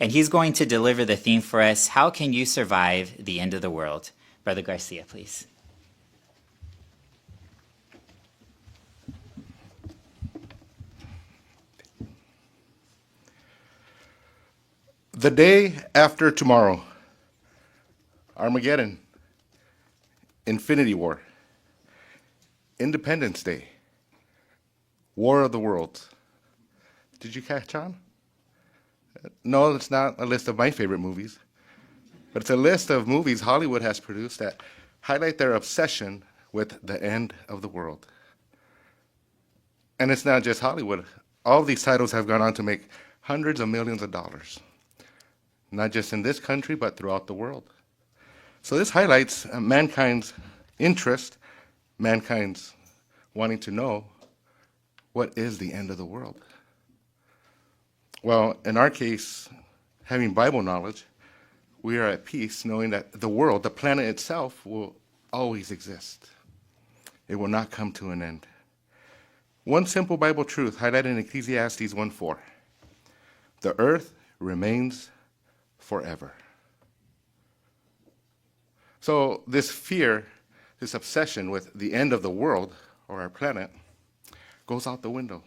and he's going to deliver the theme for us, How Can You Survive the End of the World? Brother Garcia, please. The day after tomorrow, Armageddon, Infinity War, Independence Day, War of the Worlds. Did you catch on? No, it's not a list of my favorite movies, but it's a list of movies Hollywood has produced that highlight their obsession with the end of the world. And it's not just Hollywood. All of these titles have gone on to make hundreds of millions of dollars, not just in this country, but throughout the world. So this highlights mankind's interest, mankind's wanting to know what is the end of the world. Well, in our case, having Bible knowledge, we are at peace knowing that the world, the planet itself, will always exist. It will not come to an end. One simple Bible truth highlighted in Ecclesiastes 1:4. The earth remains forever. So this fear, this obsession with the end of the world or our planet goes out the window.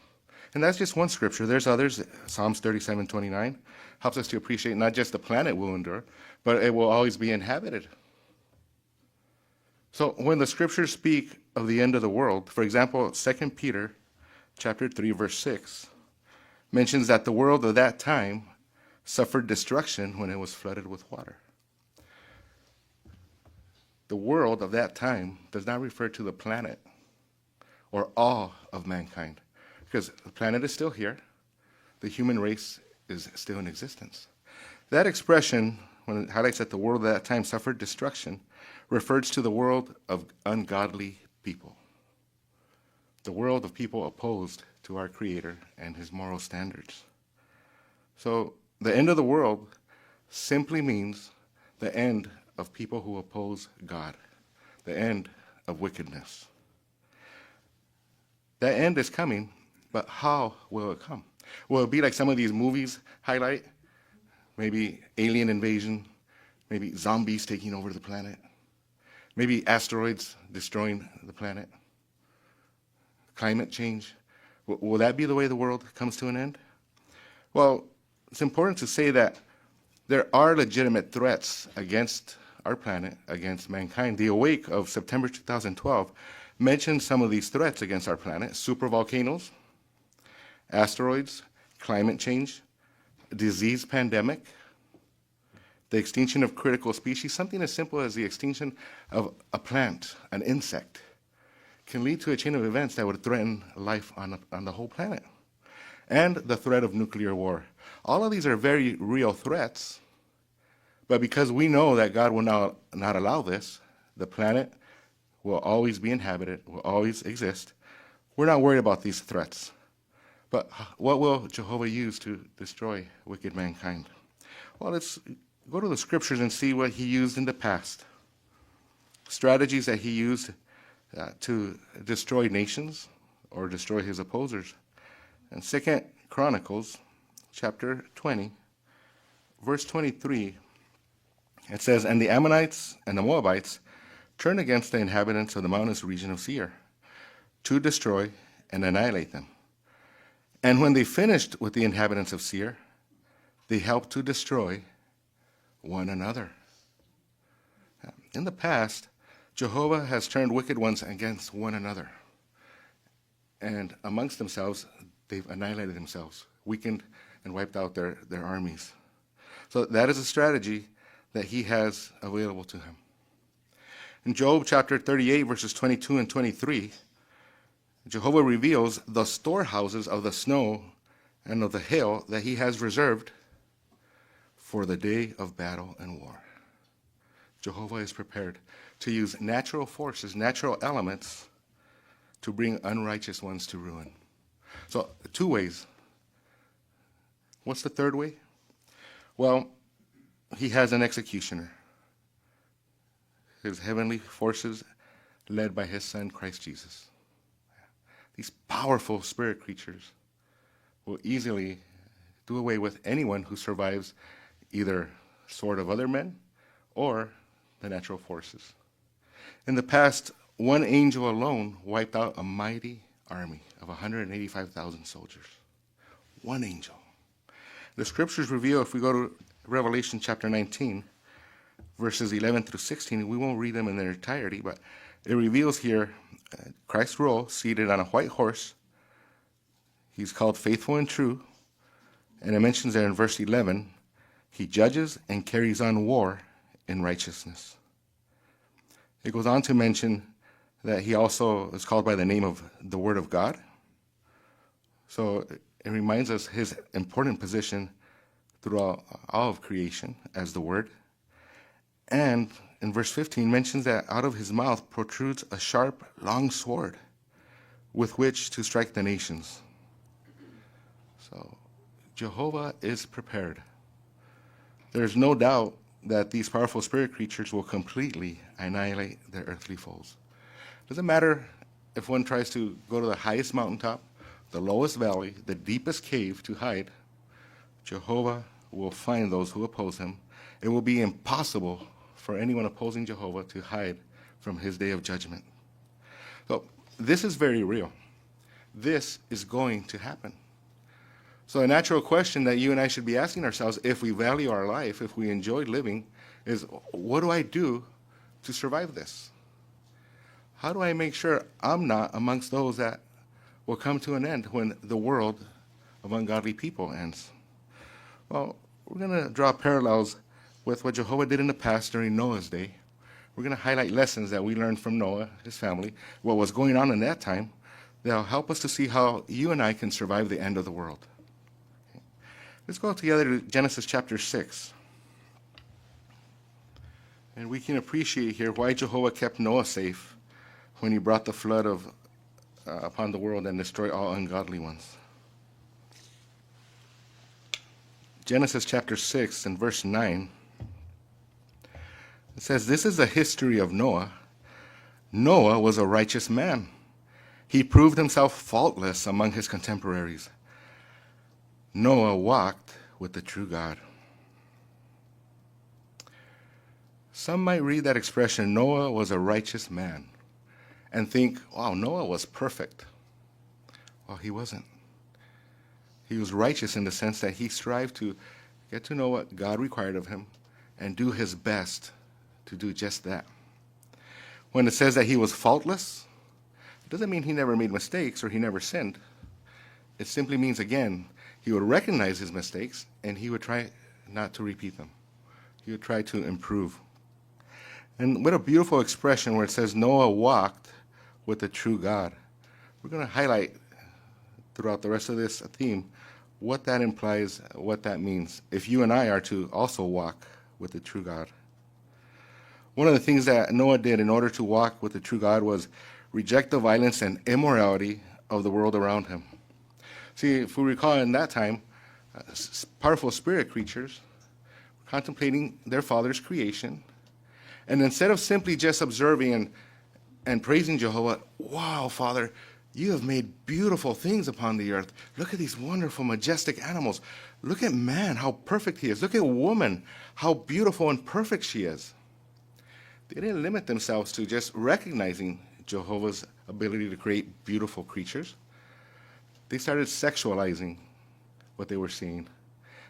And that's just one scripture. There's others. Psalms 37:29 helps us to appreciate not just the planet will endure, but it will always be inhabited. So when the scriptures speak of the end of the world, for example, 2 Peter chapter 3, verse 6, mentions that the world of that time suffered destruction when it was flooded with water. The world of that time does not refer to the planet or all of mankind, because the planet is still here, the human race is still in existence. That expression, when it highlights that the world at that time suffered destruction, refers to the world of ungodly people, the world of people opposed to our Creator and His moral standards. So the end of the world simply means the end of people who oppose God, the end of wickedness. That end is coming, but how will it come? Will it be like some of these movies highlight? Maybe alien invasion, maybe zombies taking over the planet, maybe asteroids destroying the planet, climate change. Will that be the way the world comes to an end? Well, it's important to say that there are legitimate threats against our planet, against mankind. The Awake of September 2012 mentioned some of these threats against our planet: supervolcanoes, asteroids, climate change, disease pandemic, the extinction of critical species. Something as simple as the extinction of a plant, an insect, can lead to a chain of events that would threaten life on the whole planet. And the threat of nuclear war. All of these are very real threats, but because we know that God will not allow this, the planet will always be inhabited, will always exist, we're not worried about these threats. But what will Jehovah use to destroy wicked mankind? Well, let's go to the scriptures and see what he used in the past. Strategies that he used to destroy nations or destroy his opposers. In 2 Chronicles chapter 20, verse 23, it says, "And the Ammonites and the Moabites turned against the inhabitants of the mountainous region of Seir to destroy and annihilate them. And when they finished with the inhabitants of Seir, they helped to destroy one another." In the past, Jehovah has turned wicked ones against one another. And amongst themselves, they've annihilated themselves, weakened and wiped out their armies. So that is a strategy that he has available to him. In Job chapter 38, verses 22 and 23, Jehovah reveals the storehouses of the snow and of the hail that he has reserved for the day of battle and war. Jehovah is prepared to use natural forces, natural elements, to bring unrighteous ones to ruin. So, two ways. What's the third way? Well, he has an executioner. His heavenly forces led by his son, Christ Jesus. These powerful spirit creatures will easily do away with anyone who survives either sword of other men or the natural forces. In the past, one angel alone wiped out a mighty army of 185,000 soldiers. One angel. The scriptures reveal, if we go to Revelation chapter 19, verses 11 through 16, we won't read them in their entirety, but it reveals here Christ rule seated on a white horse. He's called faithful and true. And it mentions there in verse 11, he judges and carries on war in righteousness. It goes on to mention that he also is called by the name of the Word of God. So it reminds us his important position throughout all of creation as the Word. And in verse 15 mentions that out of his mouth protrudes a sharp, long sword with which to strike the nations. So Jehovah is prepared. There's no doubt that these powerful spirit creatures will completely annihilate their earthly foes. Doesn't matter if one tries to go to the highest mountaintop, the lowest valley, the deepest cave to hide, Jehovah will find those who oppose him. It will be impossible for anyone opposing Jehovah to hide from his day of judgment. So this is very real. This is going to happen. So a natural question that you and I should be asking ourselves, if we value our life, if we enjoy living, is what do I do to survive this? How do I make sure I'm not amongst those that will come to an end when the world of ungodly people ends? Well, we're going to draw parallels with what Jehovah did in the past during Noah's day. We're going to highlight lessons that we learned from Noah, his family, what was going on in that time, that'll help us to see how you and I can survive the end of the world. Let's go together to Genesis chapter 6. And we can appreciate here why Jehovah kept Noah safe when he brought the flood upon the world and destroyed all ungodly ones. Genesis chapter 6 and verse 9. It says, "This is the history of Noah. Noah was a righteous man. He proved himself faultless among his contemporaries. Noah walked with the true God." Some might read that expression, Noah was a righteous man, and think, wow, Noah was perfect. Well, he wasn't. He was righteous in the sense that he strived to get to know what God required of him and do his best to do just that. When it says that he was faultless, it doesn't mean he never made mistakes or he never sinned. It simply means, again, he would recognize his mistakes and he would try not to repeat them. He would try to improve. And what a beautiful expression where it says Noah walked with the true God. We're going to highlight throughout the rest of this theme what that implies, what that means, if you and I are to also walk with the true God. One of the things that Noah did in order to walk with the true God was reject the violence and immorality of the world around him. See, if we recall in that time, powerful spirit creatures were contemplating their Father's creation, and instead of simply just observing and praising Jehovah, wow, Father, you have made beautiful things upon the earth. Look at these wonderful, majestic animals. Look at man, how perfect he is. Look at woman, how beautiful and perfect she is. They didn't limit themselves to just recognizing Jehovah's ability to create beautiful creatures. They started sexualizing what they were seeing.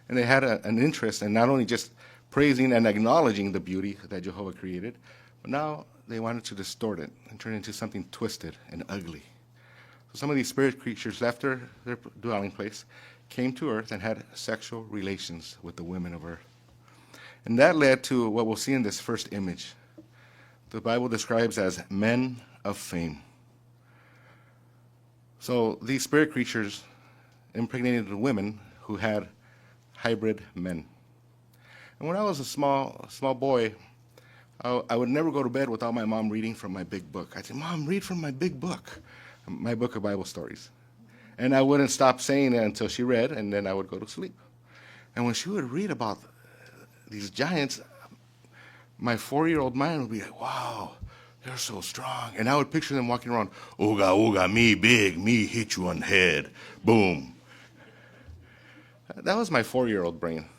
And they had an interest in not only just praising and acknowledging the beauty that Jehovah created, but now they wanted to distort it and turn it into something twisted and ugly. So some of these spirit creatures left their dwelling place, came to earth, and had sexual relations with the women of earth. And that led to what we'll see in this first image. The Bible describes as men of fame. So these spirit creatures impregnated women who had hybrid men. And when I was a small boy, I would never go to bed without my mom reading from my big book. I'd say, Mom, read from my big book, my book of Bible stories. And I wouldn't stop saying it until she read, and then I would go to sleep. And when she would read about these giants, my 4-year-old mind would be like, wow, they're so strong. And I would picture them walking around, ooga, ooga, me big, me hit you on the head, boom. That was my 4-year-old brain.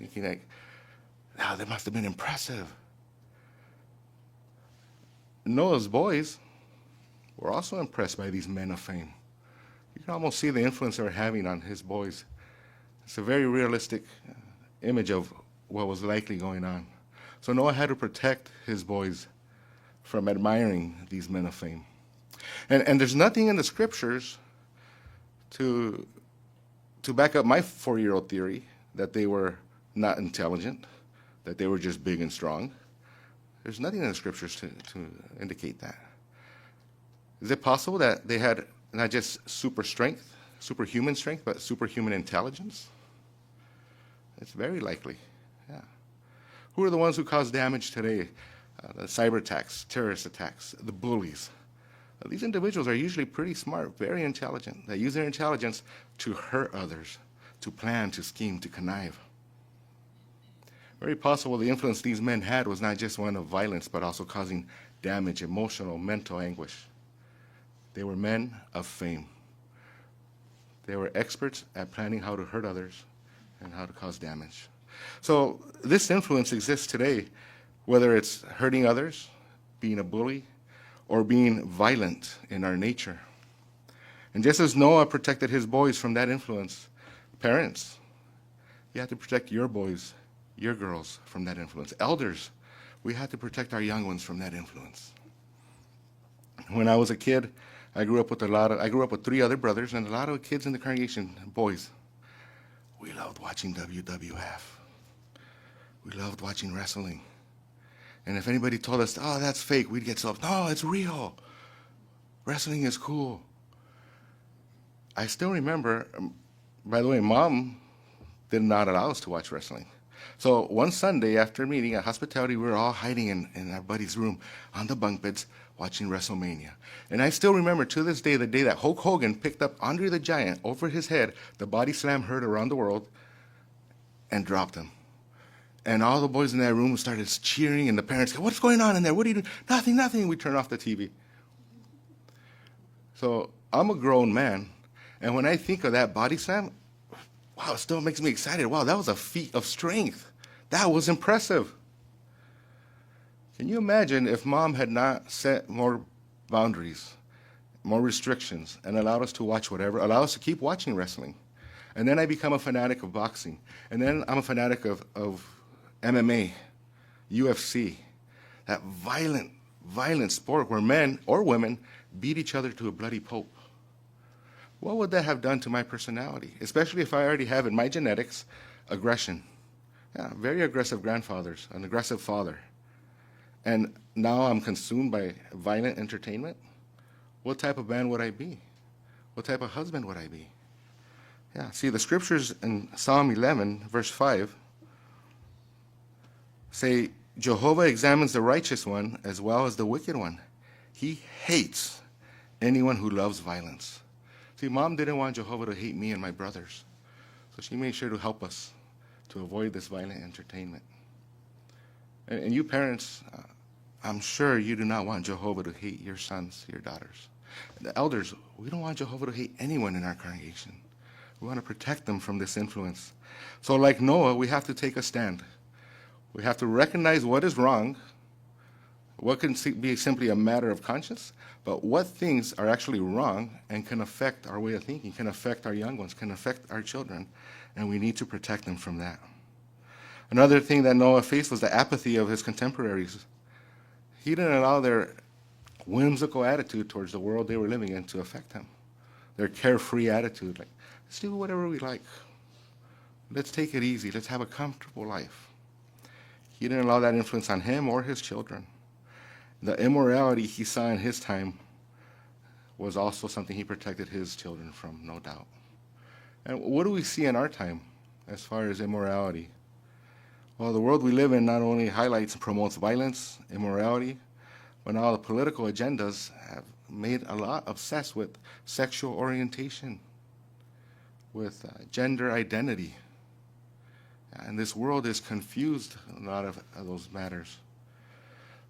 thinking like, wow, that must have been impressive. Noah's boys were also impressed by these men of fame. You can almost see the influence they were having on his boys. It's a very realistic image of what was likely going on. So Noah had to protect his boys from admiring these men of fame. And there's nothing in the scriptures to back up my 4-year-old theory that they were not intelligent, that they were just big and strong. There's nothing in the scriptures to indicate that. Is it possible that they had not just super strength, superhuman strength, but superhuman intelligence? It's very likely, yeah. Who are the ones who cause damage today? The cyber attacks, terrorist attacks, the bullies. These individuals are usually pretty smart, very intelligent. They use their intelligence to hurt others, to plan, to scheme, to connive. Very possible the influence these men had was not just one of violence, but also causing damage, emotional, mental anguish. They were men of fame. They were experts at planning how to hurt others and how to cause damage. So this influence exists today, whether it's hurting others, being a bully, or being violent in our nature. And just as Noah protected his boys from that influence, parents, you have to protect your boys, your girls from that influence. Elders, we have to protect our young ones from that influence. When I was a kid, I grew up with 3 other brothers and a lot of kids in the congregation, boys. We loved watching WWF. We loved watching wrestling. And if anybody told us, oh, that's fake, we'd get so, no, it's real. Wrestling is cool. I still remember, by the way, Mom did not allow us to watch wrestling. So one Sunday after meeting at hospitality, we were all hiding in our buddy's room on the bunk beds watching WrestleMania. And I still remember to this day, the day that Hulk Hogan picked up Andre the Giant over his head, the body slam heard around the world, and dropped him. And all the boys in that room started cheering, and the parents go, what's going on in there? What are you doing? Nothing, nothing. We turn off the TV. So I'm a grown man, and when I think of that body slam, wow, it still makes me excited. Wow, that was a feat of strength. That was impressive. Can you imagine if Mom had not set more boundaries, more restrictions, and allowed us to watch whatever, allowed us to keep watching wrestling? And then I become a fanatic of boxing. And then I'm a fanatic of MMA, UFC, that violent sport where men or women beat each other to a bloody pulp. What would that have done to my personality? Especially if I already have in my genetics aggression. Yeah, very aggressive grandfathers, an aggressive father. And now I'm consumed by violent entertainment. What type of man would I be? What type of husband would I be? Yeah, see, the scriptures in Psalm 11, verse 5, say, Jehovah examines the righteous one as well as the wicked one. He hates anyone who loves violence. See, Mom didn't want Jehovah to hate me and my brothers, so she made sure to help us to avoid this violent entertainment. And you parents, I'm sure you do not want Jehovah to hate your sons, your daughters. The elders, we don't want Jehovah to hate anyone in our congregation. We want to protect them from this influence. So like Noah, we have to take a stand. We have to recognize what is wrong, what can be simply a matter of conscience, but what things are actually wrong and can affect our way of thinking, can affect our young ones, can affect our children, and we need to protect them from that. Another thing that Noah faced was the apathy of his contemporaries. He didn't allow their whimsical attitude towards the world they were living in to affect him. Their carefree attitude, like, let's do whatever we like. Let's take it easy. Let's have a comfortable life. He didn't allow that influence on him or his children. The immorality he saw in his time was also something he protected his children from, no doubt. And what do we see in our time as far as immorality? Well, the world we live in not only highlights and promotes violence, immorality, but now the political agendas have made a lot obsessed with sexual orientation, with gender identity. And this world is confused in a lot of those matters.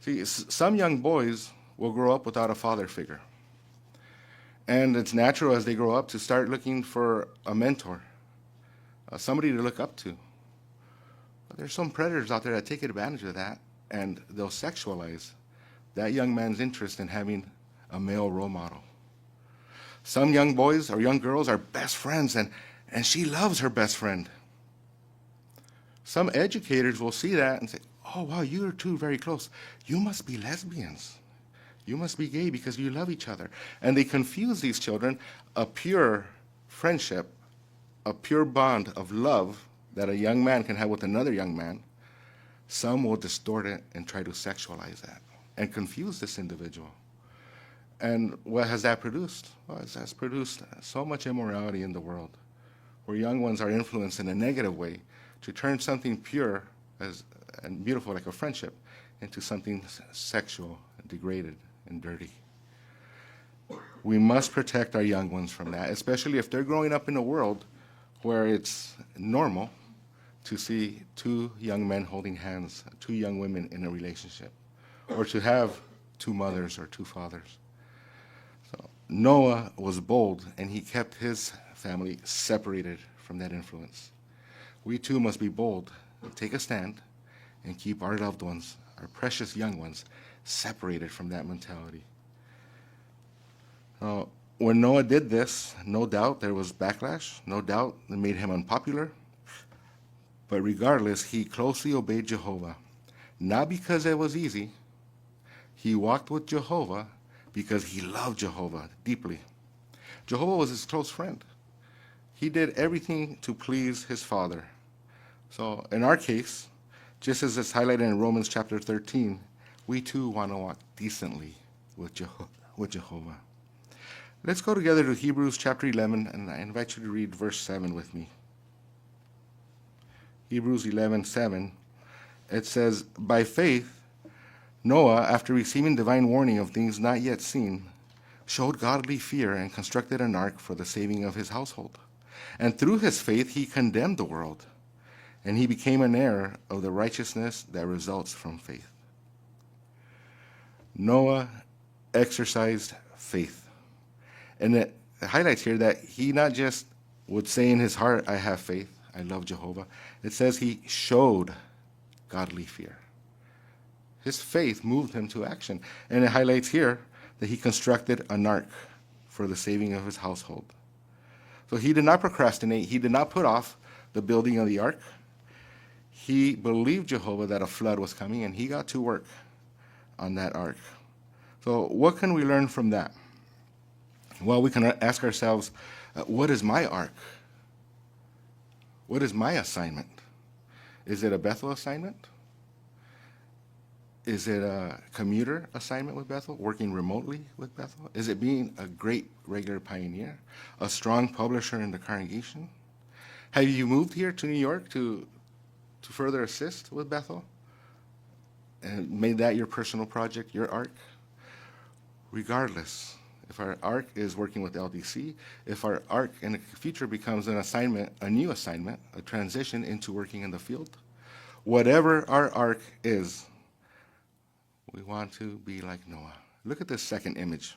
See, some young boys will grow up without a father figure. And it's natural as they grow up to start looking for a mentor, somebody to look up to. But there's some predators out there that take advantage of that, and they'll sexualize that young man's interest in having a male role model. Some young boys or young girls are best friends, and she loves her best friend. Some educators will see that and say, oh, wow, you are two very close. You must be lesbians. You must be gay because you love each other. And they confuse these children. A pure friendship, a pure bond of love that a young man can have with another young man, some will distort it and try to sexualize that and confuse this individual. And what has that produced? Well, it has produced so much immorality in the world, where young ones are influenced in a negative way to turn something pure and beautiful like a friendship into something sexual, degraded, and dirty. We must protect our young ones from that, especially if they're growing up in a world where it's normal to see two young men holding hands, two young women in a relationship, or to have two mothers or two fathers. So Noah was bold, and he kept his family separated from that influence. We too must be bold, take a stand, and keep our loved ones, our precious young ones, separated from that mentality. When Noah did this, no doubt there was backlash, no doubt it made him unpopular, but regardless, he closely obeyed Jehovah, not because it was easy. He walked with Jehovah because he loved Jehovah deeply. Jehovah was his close friend. He did everything to please his Father. So in our case, just as it's highlighted in Romans chapter 13, we too want to walk decently with Jehovah. Let's go together to Hebrews chapter 11, and I invite you to read verse 7 with me. Hebrews 11:7, it says, by faith, Noah, after receiving divine warning of things not yet seen, showed godly fear and constructed an ark for the saving of his household. And through his faith, he condemned the world, and he became an heir of the righteousness that results from faith. Noah exercised faith. And it highlights here that he not just would say in his heart, I have faith, I love Jehovah. It says he showed godly fear. His faith moved him to action. And it highlights here that he constructed an ark for the saving of his household. So he did not procrastinate. He did not put off the building of the ark. He believed Jehovah that a flood was coming, and he got to work on that ark. So what can we learn from that? Well, we can ask ourselves, what is my ark? What is my assignment? Is it a Bethel assignment? Is it a commuter assignment with Bethel, working remotely with Bethel? Is it being a great regular pioneer, a strong publisher in the congregation? Have you moved here to New York to further assist with Bethel and made that your personal project, your ark? Regardless, if our ark is working with LDC, if our ark in the future becomes an assignment, a new assignment, a transition into working in the field, whatever our ark is, we want to be like Noah. Look at this second image.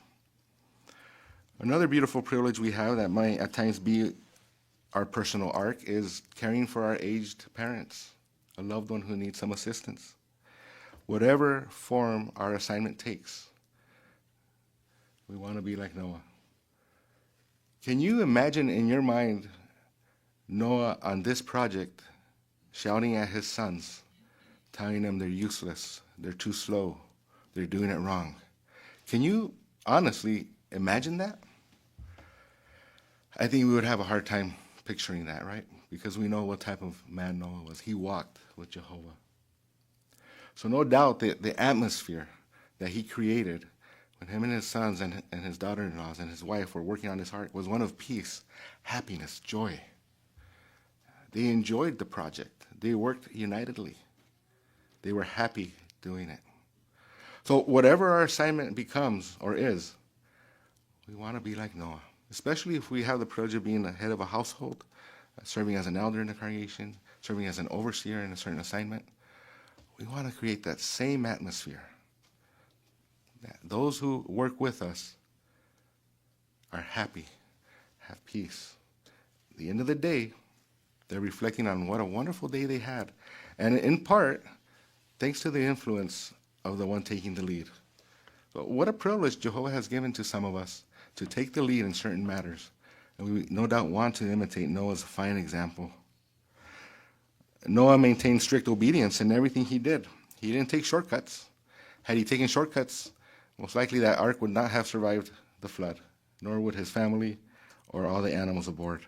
Another beautiful privilege we have that might at times be our personal ark is caring for our aged parents, a loved one who needs some assistance. Whatever form our assignment takes, we want to be like Noah. Can you imagine in your mind Noah on this project shouting at his sons, telling them they're useless, they're too slow, they're doing it wrong? Can you honestly imagine that? I think we would have a hard time picturing that, right? Because we know what type of man Noah was. He walked with Jehovah. So no doubt the atmosphere that he created when him and his sons and his daughter-in-laws and his wife were working on this ark was one of peace, happiness, joy. They enjoyed the project. They worked unitedly. They were happy doing it. So whatever our assignment becomes or is, we want to be like Noah, especially if we have the privilege of being the head of a household, serving as an elder in the congregation, serving as an overseer in a certain assignment. We want to create that same atmosphere. That those who work with us are happy, have peace. At the end of the day, they're reflecting on what a wonderful day they had And in part, thanks to the influence of the one taking the lead. But what a privilege Jehovah has given to some of us to take the lead in certain matters. And we no doubt want to imitate Noah's fine example. Noah maintained strict obedience in everything he did. He didn't take shortcuts. Had he taken shortcuts, most likely that ark would not have survived the flood, nor would his family or all the animals aboard.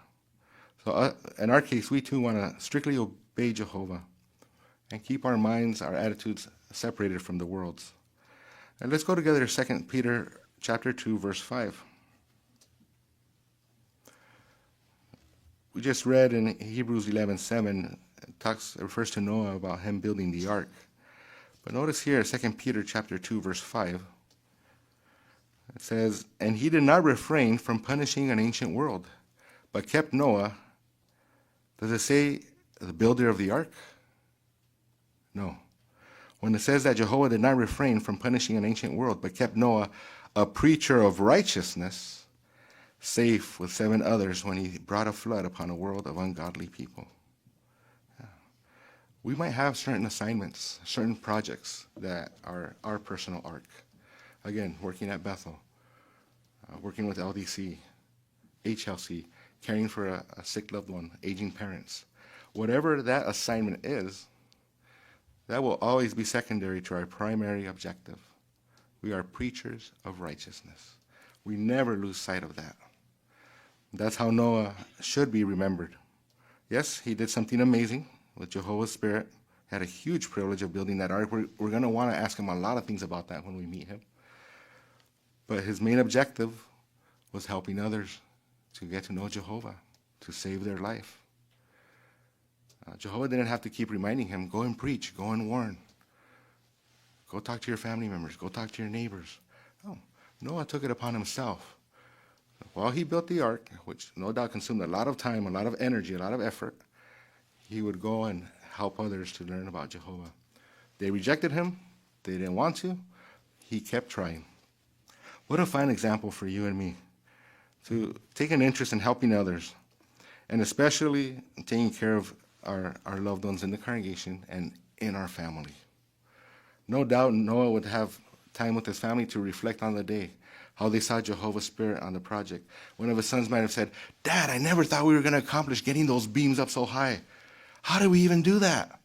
So in our case, we too want to strictly obey Jehovah and keep our minds, our attitudes separated from the world's. And let's go together to 2 Peter chapter 2, verse 5. We just read in Hebrews 11:7, it refers to Noah about him building the ark. But notice here, 2 Peter chapter 2, verse 5, it says, "And he did not refrain from punishing an ancient world, but kept Noah." Does it say the builder of the ark? No. When it says that Jehovah did not refrain from punishing an ancient world, but kept Noah, a preacher of righteousness, safe with 7 others when he brought a flood upon a world of ungodly people. Yeah. We might have certain assignments, certain projects that are our personal ark. Again, working at Bethel, working with LDC, HLC, caring for a sick loved one, aging parents. Whatever that assignment is, that will always be secondary to our primary objective. We are preachers of righteousness. We never lose sight of that. That's how Noah should be remembered. Yes, he did something amazing with Jehovah's Spirit. He had a huge privilege of building that ark. We're going to want to ask him a lot of things about that when we meet him. But his main objective was helping others to get to know Jehovah, to save their life. Jehovah didn't have to keep reminding him, go and preach, go and warn. Go talk to your family members, go talk to your neighbors. No, Noah took it upon himself. While he built the ark, which no doubt consumed a lot of time, a lot of energy, a lot of effort, he would go and help others to learn about Jehovah. They rejected him. They didn't want to. He kept trying. What a fine example for you and me to take an interest in helping others, and especially taking care of our loved ones in the congregation and in our family. No doubt Noah would have time with his family to reflect on the day, how they saw Jehovah's Spirit on the project. One of his sons might have said, "Dad, I never thought we were going to accomplish getting those beams up so high. How did we even do that?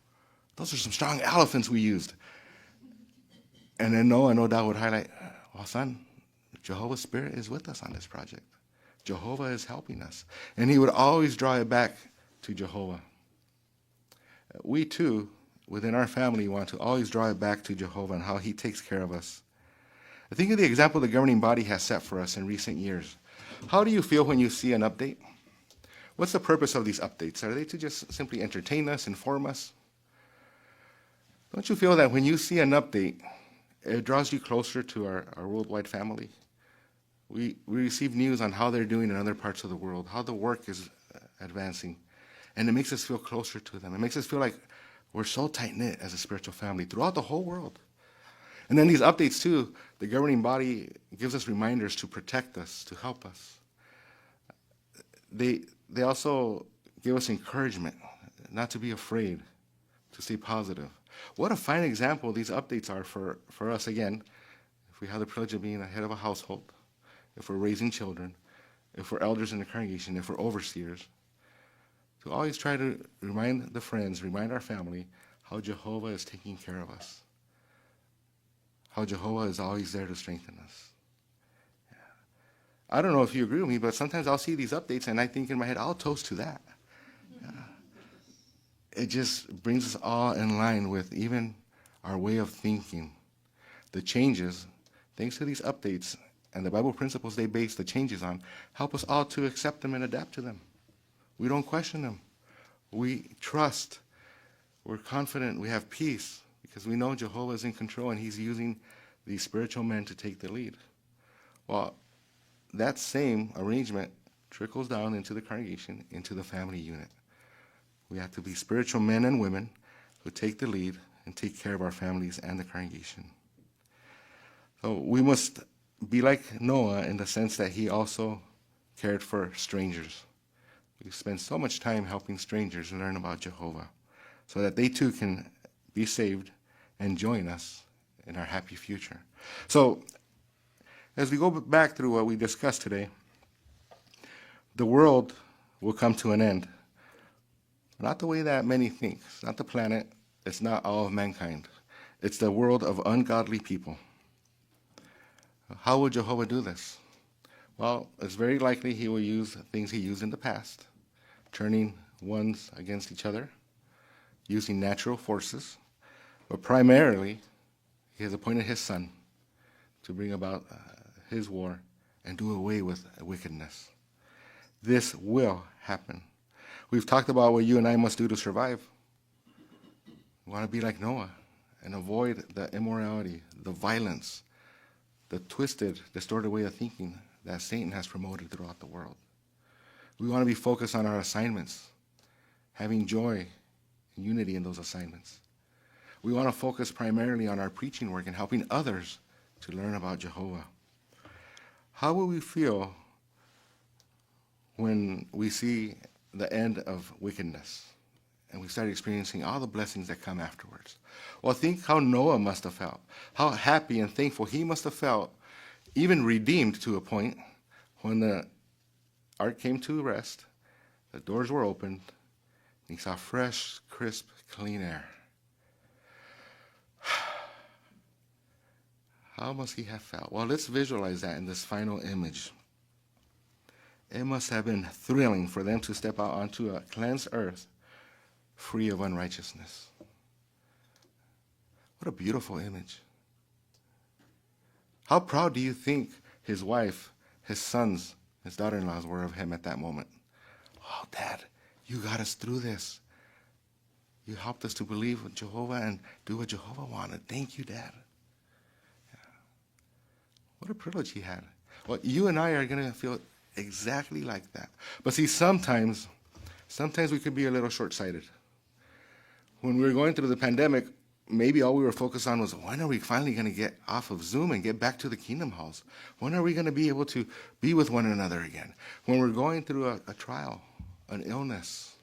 Those are some strong elephants we used." And then Noah, no doubt, would highlight, "Well, son, Jehovah's Spirit is with us on this project. Jehovah is helping us." And he would always draw it back to Jehovah. We too, within our family, want to always draw it back to Jehovah and how he takes care of us. I think of the example the governing body has set for us in recent years. How do you feel when you see an update? What's the purpose of these updates? Are they to just simply entertain us, inform us? Don't you feel that when you see an update, it draws you closer to our worldwide family? We receive news on how they're doing in other parts of the world, how the work is advancing, and it makes us feel closer to them. It makes us feel like we're so tight-knit as a spiritual family throughout the whole world. And then these updates too, the governing body gives us reminders to protect us, to help us. They also give us encouragement, not to be afraid, to stay positive. What a fine example these updates are for us, again, if we have the privilege of being the head of a household, if we're raising children, if we're elders in the congregation, if we're overseers, to always try to remind the friends, remind our family how Jehovah is taking care of us, how Jehovah is always there to strengthen us. Yeah. I don't know if you agree with me, but sometimes I'll see these updates and I think in my head, I'll toast to that. Yeah. It just brings us all in line with even our way of thinking. The changes, thanks to these updates and the Bible principles they base the changes on, help us all to accept them and adapt to them. We don't question them. We trust. We're confident. We have peace because we know Jehovah is in control and he's using these spiritual men to take the lead. Well, that same arrangement trickles down into the congregation, into the family unit. We have to be spiritual men and women who take the lead and take care of our families and the congregation. So we must be like Noah in the sense that he also cared for strangers. We spend so much time helping strangers learn about Jehovah. so that they too can be saved and join us in our happy future. So, as we go back through what we discussed today, the world will come to an end. Not the way that many think. It's not the planet. It's not all of mankind. It's the world of ungodly people. How will Jehovah do this? Well, it's very likely he will use things he used in the past, turning ones against each other, using natural forces, but primarily he has appointed his son to bring about his war and do away with wickedness. This will happen. We've talked about what you and I must do to survive. We want to be like Noah and avoid the immorality, the violence, the twisted, distorted way of thinking that Satan has promoted throughout the world. We want to be focused on our assignments, having joy and unity in those assignments. We want to focus primarily on our preaching work and helping others to learn about Jehovah. How will we feel when we see the end of wickedness and we start experiencing all the blessings that come afterwards? Well, think how Noah must have felt, how happy and thankful he must have felt, even redeemed to a point, when the ark came to rest, the doors were opened, and he saw fresh, crisp, clean air. How must he have felt? Well, let's visualize that in this final image. It must have been thrilling for them to step out onto a cleansed earth, free of unrighteousness. What a beautiful image. How proud do you think his wife, his sons, his daughter-in-laws were of him at that moment? Oh, Dad, you got us through this. You helped us to believe in Jehovah and do what Jehovah wanted. Thank you, Dad. Yeah. What a privilege he had. Well, you and I are going to feel exactly like that. But see, sometimes we could be a little short-sighted. When we were going through the pandemic, maybe all we were focused on was, when are we finally going to get off of Zoom and get back to the kingdom halls? When are we going to be able to be with one another again? When we're going through a trial, an illness,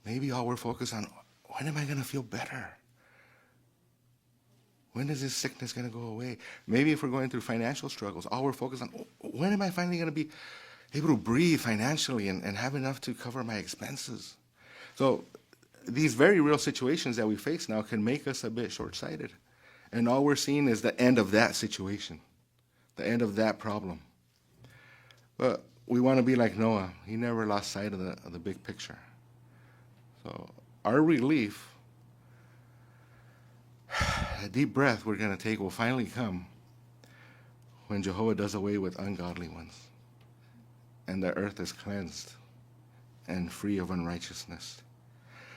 maybe all we're focused on, when am I going to feel better? When is this sickness going to go away? Maybe if we're going through financial struggles, all we're focused on, when am I finally going to be able to breathe financially and have enough to cover my expenses? So these very real situations that we face now can make us a bit short-sighted. And all we're seeing is the end of that situation, the end of that problem. But we want to be like Noah. He never lost sight of the big picture. So our relief, a deep breath we're going to take, will finally come when Jehovah does away with ungodly ones and the earth is cleansed and free of unrighteousness.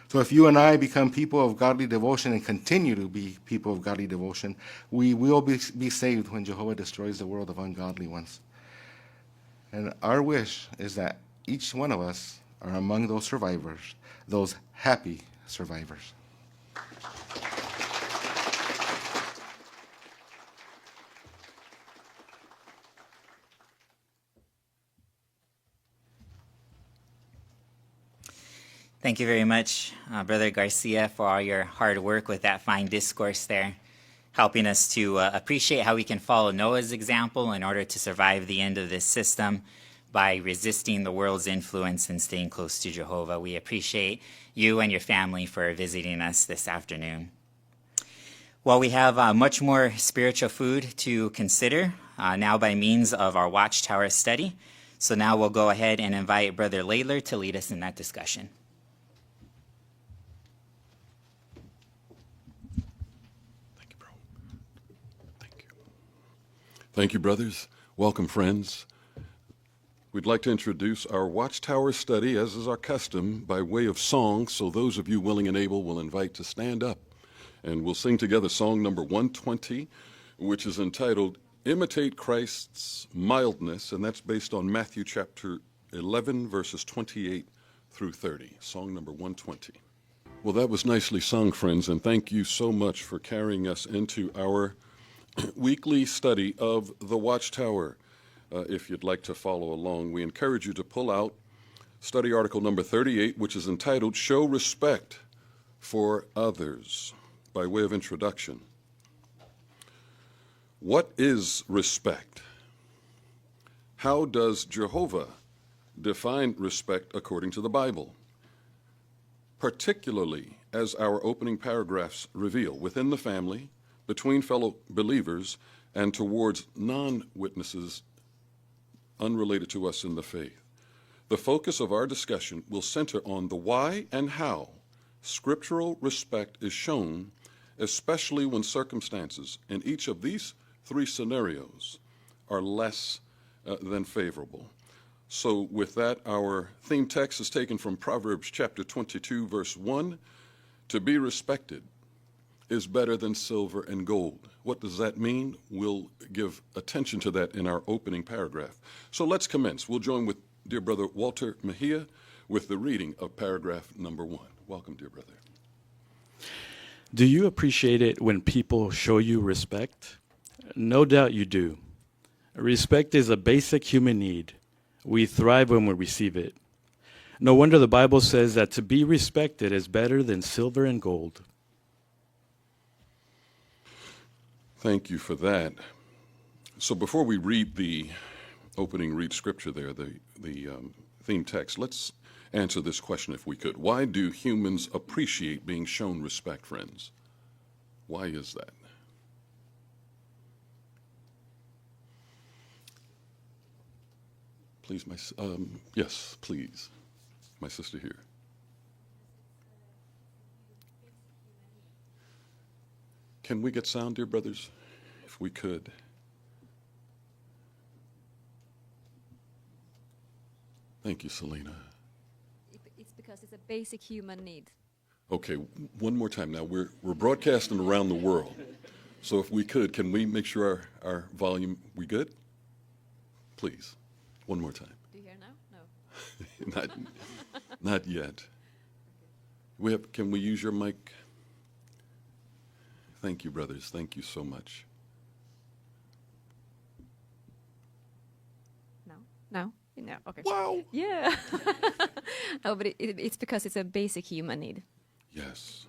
So if you and I become people of godly devotion and continue to be people of godly devotion, we will be saved when Jehovah destroys the world of ungodly ones. And our wish is that each one of us are among those survivors, those happy survivors. Thank you very much, Brother Garcia, for all your hard work with that fine discourse there, helping us to appreciate how we can follow Noah's example in order to survive the end of this system by resisting the world's influence and staying close to Jehovah. We appreciate you and your family for visiting us this afternoon. Well, we have much more spiritual food to consider now by means of our Watchtower study. So now we'll go ahead and invite Brother Laylor to lead us in that discussion. Thank you, brothers. Welcome, friends. We'd like to introduce our Watchtower study, as is our custom, by way of song, so those of you willing and able will invite to stand up. And we'll sing together song number 120, which is entitled, Imitate Christ's Mildness, and that's based on Matthew chapter 11, verses 28 through 30. Song number 120. Well, that was nicely sung, friends, and thank you so much for carrying us into our weekly study of the Watchtower. If you'd like to follow along, we encourage you to pull out study article number 38, which is entitled Show Respect for others. By way of introduction, what is respect? How does Jehovah define respect according to the Bible? Particularly, as our opening paragraphs reveal, within the family, between fellow believers, and towards non-witnesses unrelated to us in the faith. The focus of our discussion will center on the why and how scriptural respect is shown, especially when circumstances in each of these three scenarios are less than favorable. So with that, our theme text is taken from Proverbs chapter 22, verse 1. To be respected is better than silver and gold. What does that mean? We'll give attention to that in our opening paragraph. So let's commence. We'll join with dear brother Walter Mejia with the reading of paragraph number 1. Welcome, dear brother. Do you appreciate it when people show you respect? No doubt you do. Respect is a basic human need. We thrive when we receive it. No wonder the Bible says that to be respected is better than silver and gold. Thank you for that. So before we read the opening read scripture there, the theme text, let's answer this question if we could. Why do humans appreciate being shown respect, friends? Why is that? Please, yes, please, my sister here. Can we get sound, dear brothers, if we could? Thank you, Selena. It's because it's a basic human need. Okay, one more time now. We're broadcasting around the world. So if we could, can we make sure our volume, we good? Please, one more time. Do you hear now? No. Not yet. Can we use your mic? Thank you, brothers. Thank you so much. No? No, okay. Wow. Yeah. No, but it's because it's a basic human need. Yes.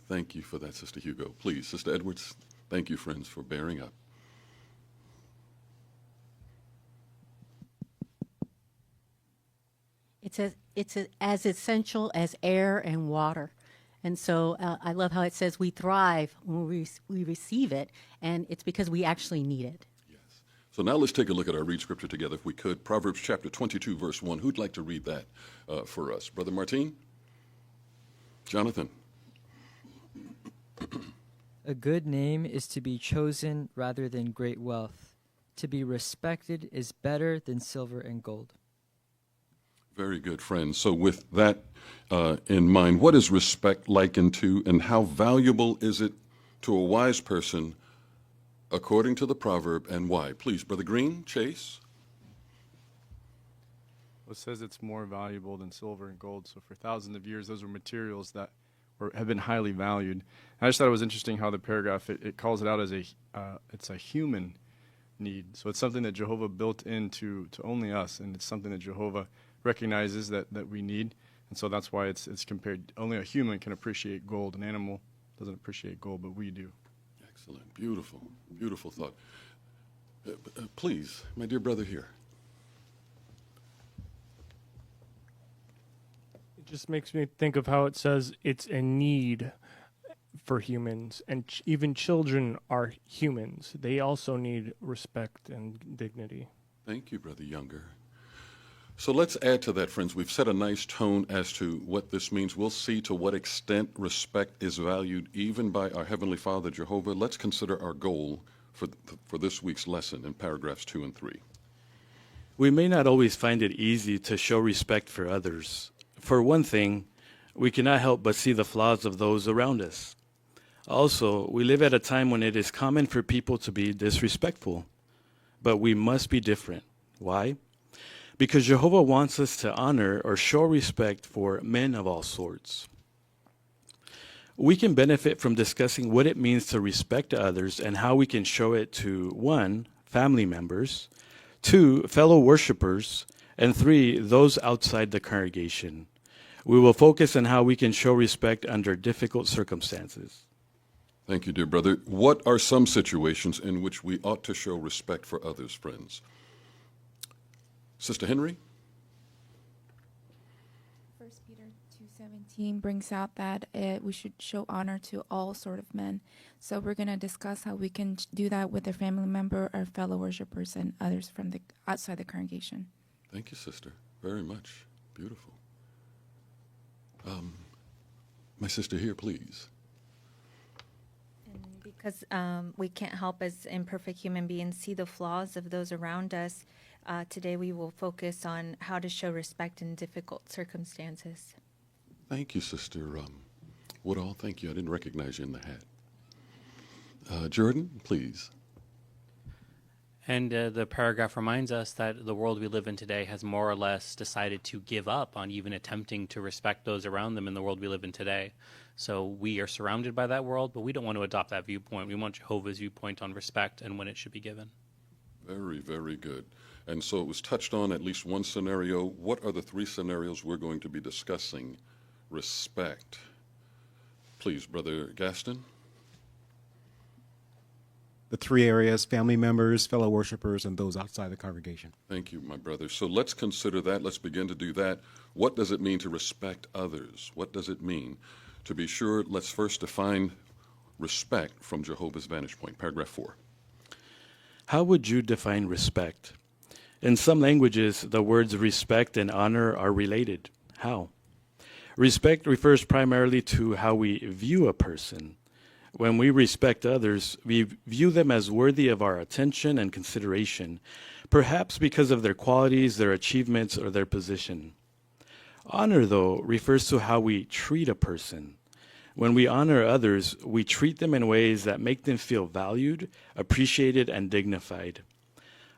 Thank you for that, Sister Hugo. Please, Sister Edwards, thank you, friends, for bearing up. It's as essential as air and water. And so I love how it says we thrive when we receive it, and it's because we actually need it. Yes. So now let's take a look at our read scripture together, if we could. Proverbs chapter 22, verse 1. Who'd like to read that for us? Brother Martin? Jonathan? A good name is to be chosen rather than great wealth. To be respected is better than silver and gold. Very good, friends. So with that in mind, what is respect likened to, and how valuable is it to a wise person according to the proverb, and why? Please, Brother Green, Chase. Well, it says it's more valuable than silver and gold. So for thousands of years, those were materials that have been highly valued. And I just thought it was interesting how the paragraph, it calls it out as it's a human need. So it's something that Jehovah built into only us, and it's something that Jehovah recognizes that we need. And so that's why it's compared. Only a human can appreciate gold. An animal doesn't appreciate gold, but we do. Excellent. Beautiful. Beautiful thought. Please, my dear brother here. It just makes me think of how it says it's a need for humans, and even children are humans. They also need respect and dignity. Thank you, Brother Younger. So let's add to that, friends. We've set a nice tone as to what this means. We'll see to what extent respect is valued even by our Heavenly Father, Jehovah. Let's consider our goal for this week's lesson in paragraphs 2 and 3. We may not always find it easy to show respect for others. For one thing, we cannot help but see the flaws of those around us. Also, we live at a time when it is common for people to be disrespectful. But we must be different. Why? Because Jehovah wants us to honor or show respect for men of all sorts. We can benefit from discussing what it means to respect others and how we can show it to 1, family members, 2, fellow worshipers, and 3, those outside the congregation. We will focus on how we can show respect under difficult circumstances. Thank you, dear brother. What are some situations in which we ought to show respect for others, friends? Sister Henry? 1 Peter 2:17 brings out that we should show honor to all sort of men. So we're going to discuss how we can do that with a family member, our fellow worshipers, and others from the outside the congregation. Thank you, sister, very much. Beautiful. My sister here, please. And because we can't help as imperfect human beings see the flaws of those around us, today we will focus on how to show respect in difficult circumstances. Thank you, Sister Woodall. Thank you. I didn't recognize you in the hat. Jordan, please. And the paragraph reminds us that the world we live in today has more or less decided to give up on even attempting to respect those around them in the world we live in today. So we are surrounded by that world, but we don't want to adopt that viewpoint. We want Jehovah's viewpoint on respect and when it should be given. Very, very good. And so it was touched on at least one scenario. What are the three scenarios we're going to be discussing? Respect. Please, Brother Gaston. The three areas: family members, fellow worshipers, and those outside the congregation. Thank you, my brother. So let's consider that. Let's begin to do that. What does it mean to respect others? What does it mean? To be sure, let's first define respect from Jehovah's vantage point. Paragraph 4. How would you define respect? In some languages, the words respect and honor are related. How? Respect refers primarily to how we view a person. When we respect others, we view them as worthy of our attention and consideration, perhaps because of their qualities, their achievements, or their position. Honor, though, refers to how we treat a person. When we honor others, we treat them in ways that make them feel valued, appreciated, and dignified.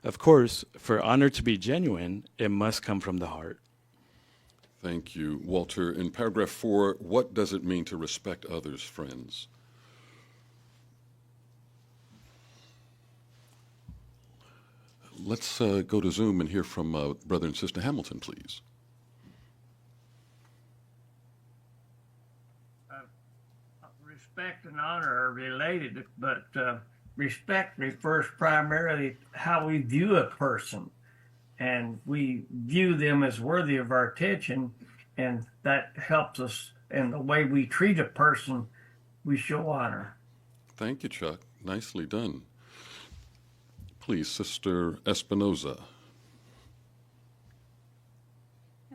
Of course, for honor to be genuine, it must come from the heart. Thank you, Walter. In paragraph 4, what does it mean to respect others, friends? Let's go to Zoom and hear from Brother and Sister Hamilton, please. Respect and honor are related, but respect refers primarily how we view a person, and we view them as worthy of our attention, and that helps us in the way we treat a person. We show honor. Thank you, Chuck. Nicely done. Please, Sister Espinoza.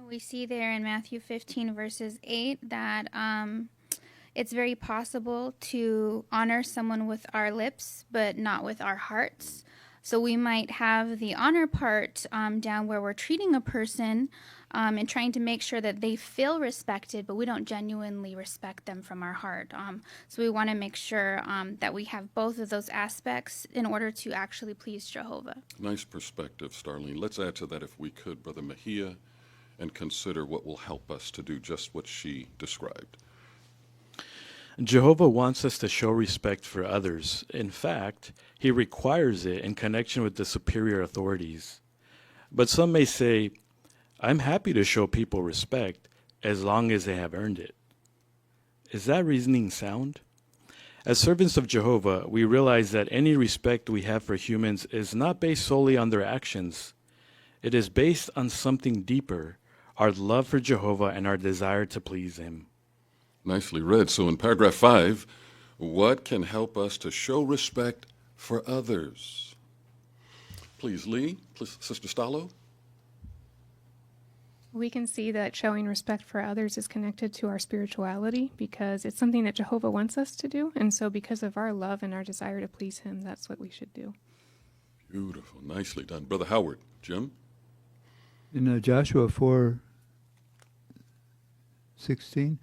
We see there in Matthew 15, verses 8, that it's very possible to honor someone with our lips, but not with our hearts. So we might have the honor part down where we're treating a person and trying to make sure that they feel respected, but we don't genuinely respect them from our heart. So we want to make sure that we have both of those aspects in order to actually please Jehovah. Nice perspective, Starlene. Let's add to that, if we could, Brother Mejia, and consider what will help us to do just what she described. Jehovah wants us to show respect for others. In fact, he requires it in connection with the superior authorities. But some may say, I'm happy to show people respect as long as they have earned it. Is that reasoning sound? As servants of Jehovah, we realize that any respect we have for humans is not based solely on their actions. It is based on something deeper, our love for Jehovah and our desire to please him. Nicely read. So in paragraph 5, what can help us to show respect for others? Please, Lee. Please, Sister Stallo. We can see that showing respect for others is connected to our spirituality because it's something that Jehovah wants us to do. And so because of our love and our desire to please him, that's what we should do. Beautiful. Nicely done. Brother Howard. Jim? In Joshua 4:16,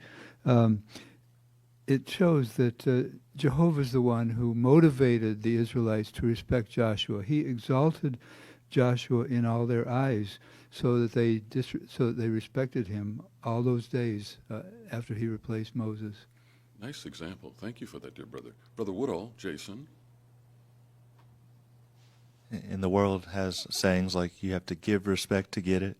it shows that Jehovah is the one who motivated the Israelites to respect Joshua. He exalted Joshua in all their eyes, so that they respected him all those days after he replaced Moses. Nice example. Thank you for that, dear brother. Brother Woodall, Jason. And the world has sayings like you have to give respect to get it,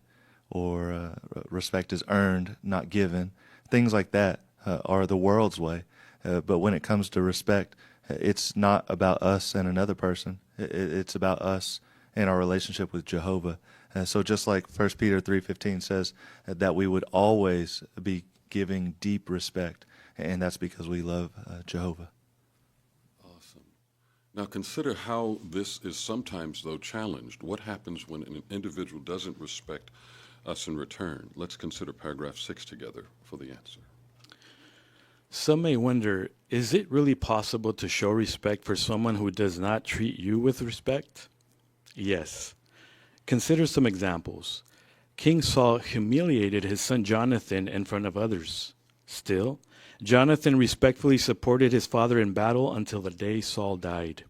or respect is earned, not given. Things like that are the world's way. But when it comes to respect, it's not about us and another person. It's about us and our relationship with Jehovah. So just like 1 Peter 3:15 says, that we would always be giving deep respect, and that's because we love Jehovah. Awesome. Now consider how this is sometimes, though, challenged. What happens when an individual doesn't respect us in return? Let's consider paragraph 6 together for the answer. Some may wonder, is it really possible to show respect for someone who does not treat you with respect? Yes. Consider some examples. King Saul humiliated his son Jonathan in front of others. Still, Jonathan respectfully supported his father in battle until the day Saul died.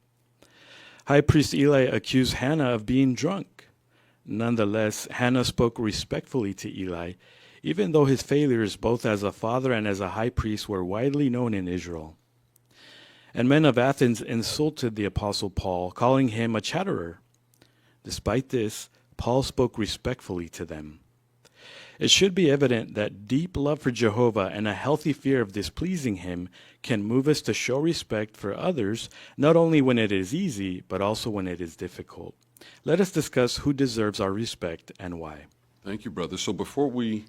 High priest Eli accused Hannah of being drunk. Nonetheless, Hannah spoke respectfully to Eli, even though his failures both as a father and as a high priest were widely known in Israel. And men of Athens insulted the Apostle Paul, calling him a chatterer. Despite this, Paul spoke respectfully to them. It should be evident that deep love for Jehovah and a healthy fear of displeasing him can move us to show respect for others, not only when it is easy, but also when it is difficult. Let us discuss who deserves our respect and why. Thank you, brother. So before we've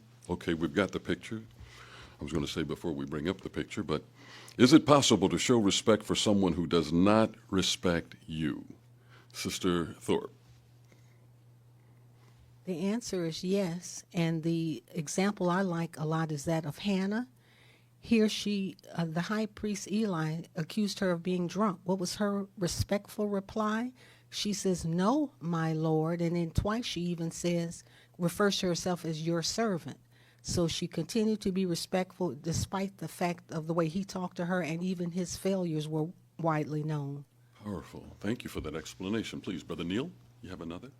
got the picture. I was going to say before we bring up the picture, but is it possible to show respect for someone who does not respect you? Sister Thorpe. The answer is yes, and the example I like a lot is that of Hannah. Here the high priest Eli accused her of being drunk. What was her respectful reply? She says, "No, my Lord," and then twice she even refers to herself as your servant. So she continued to be respectful despite the fact of the way he talked to her, and even his failures were widely known. Powerful. Thank you for that explanation. Please, Brother Neil, you have another?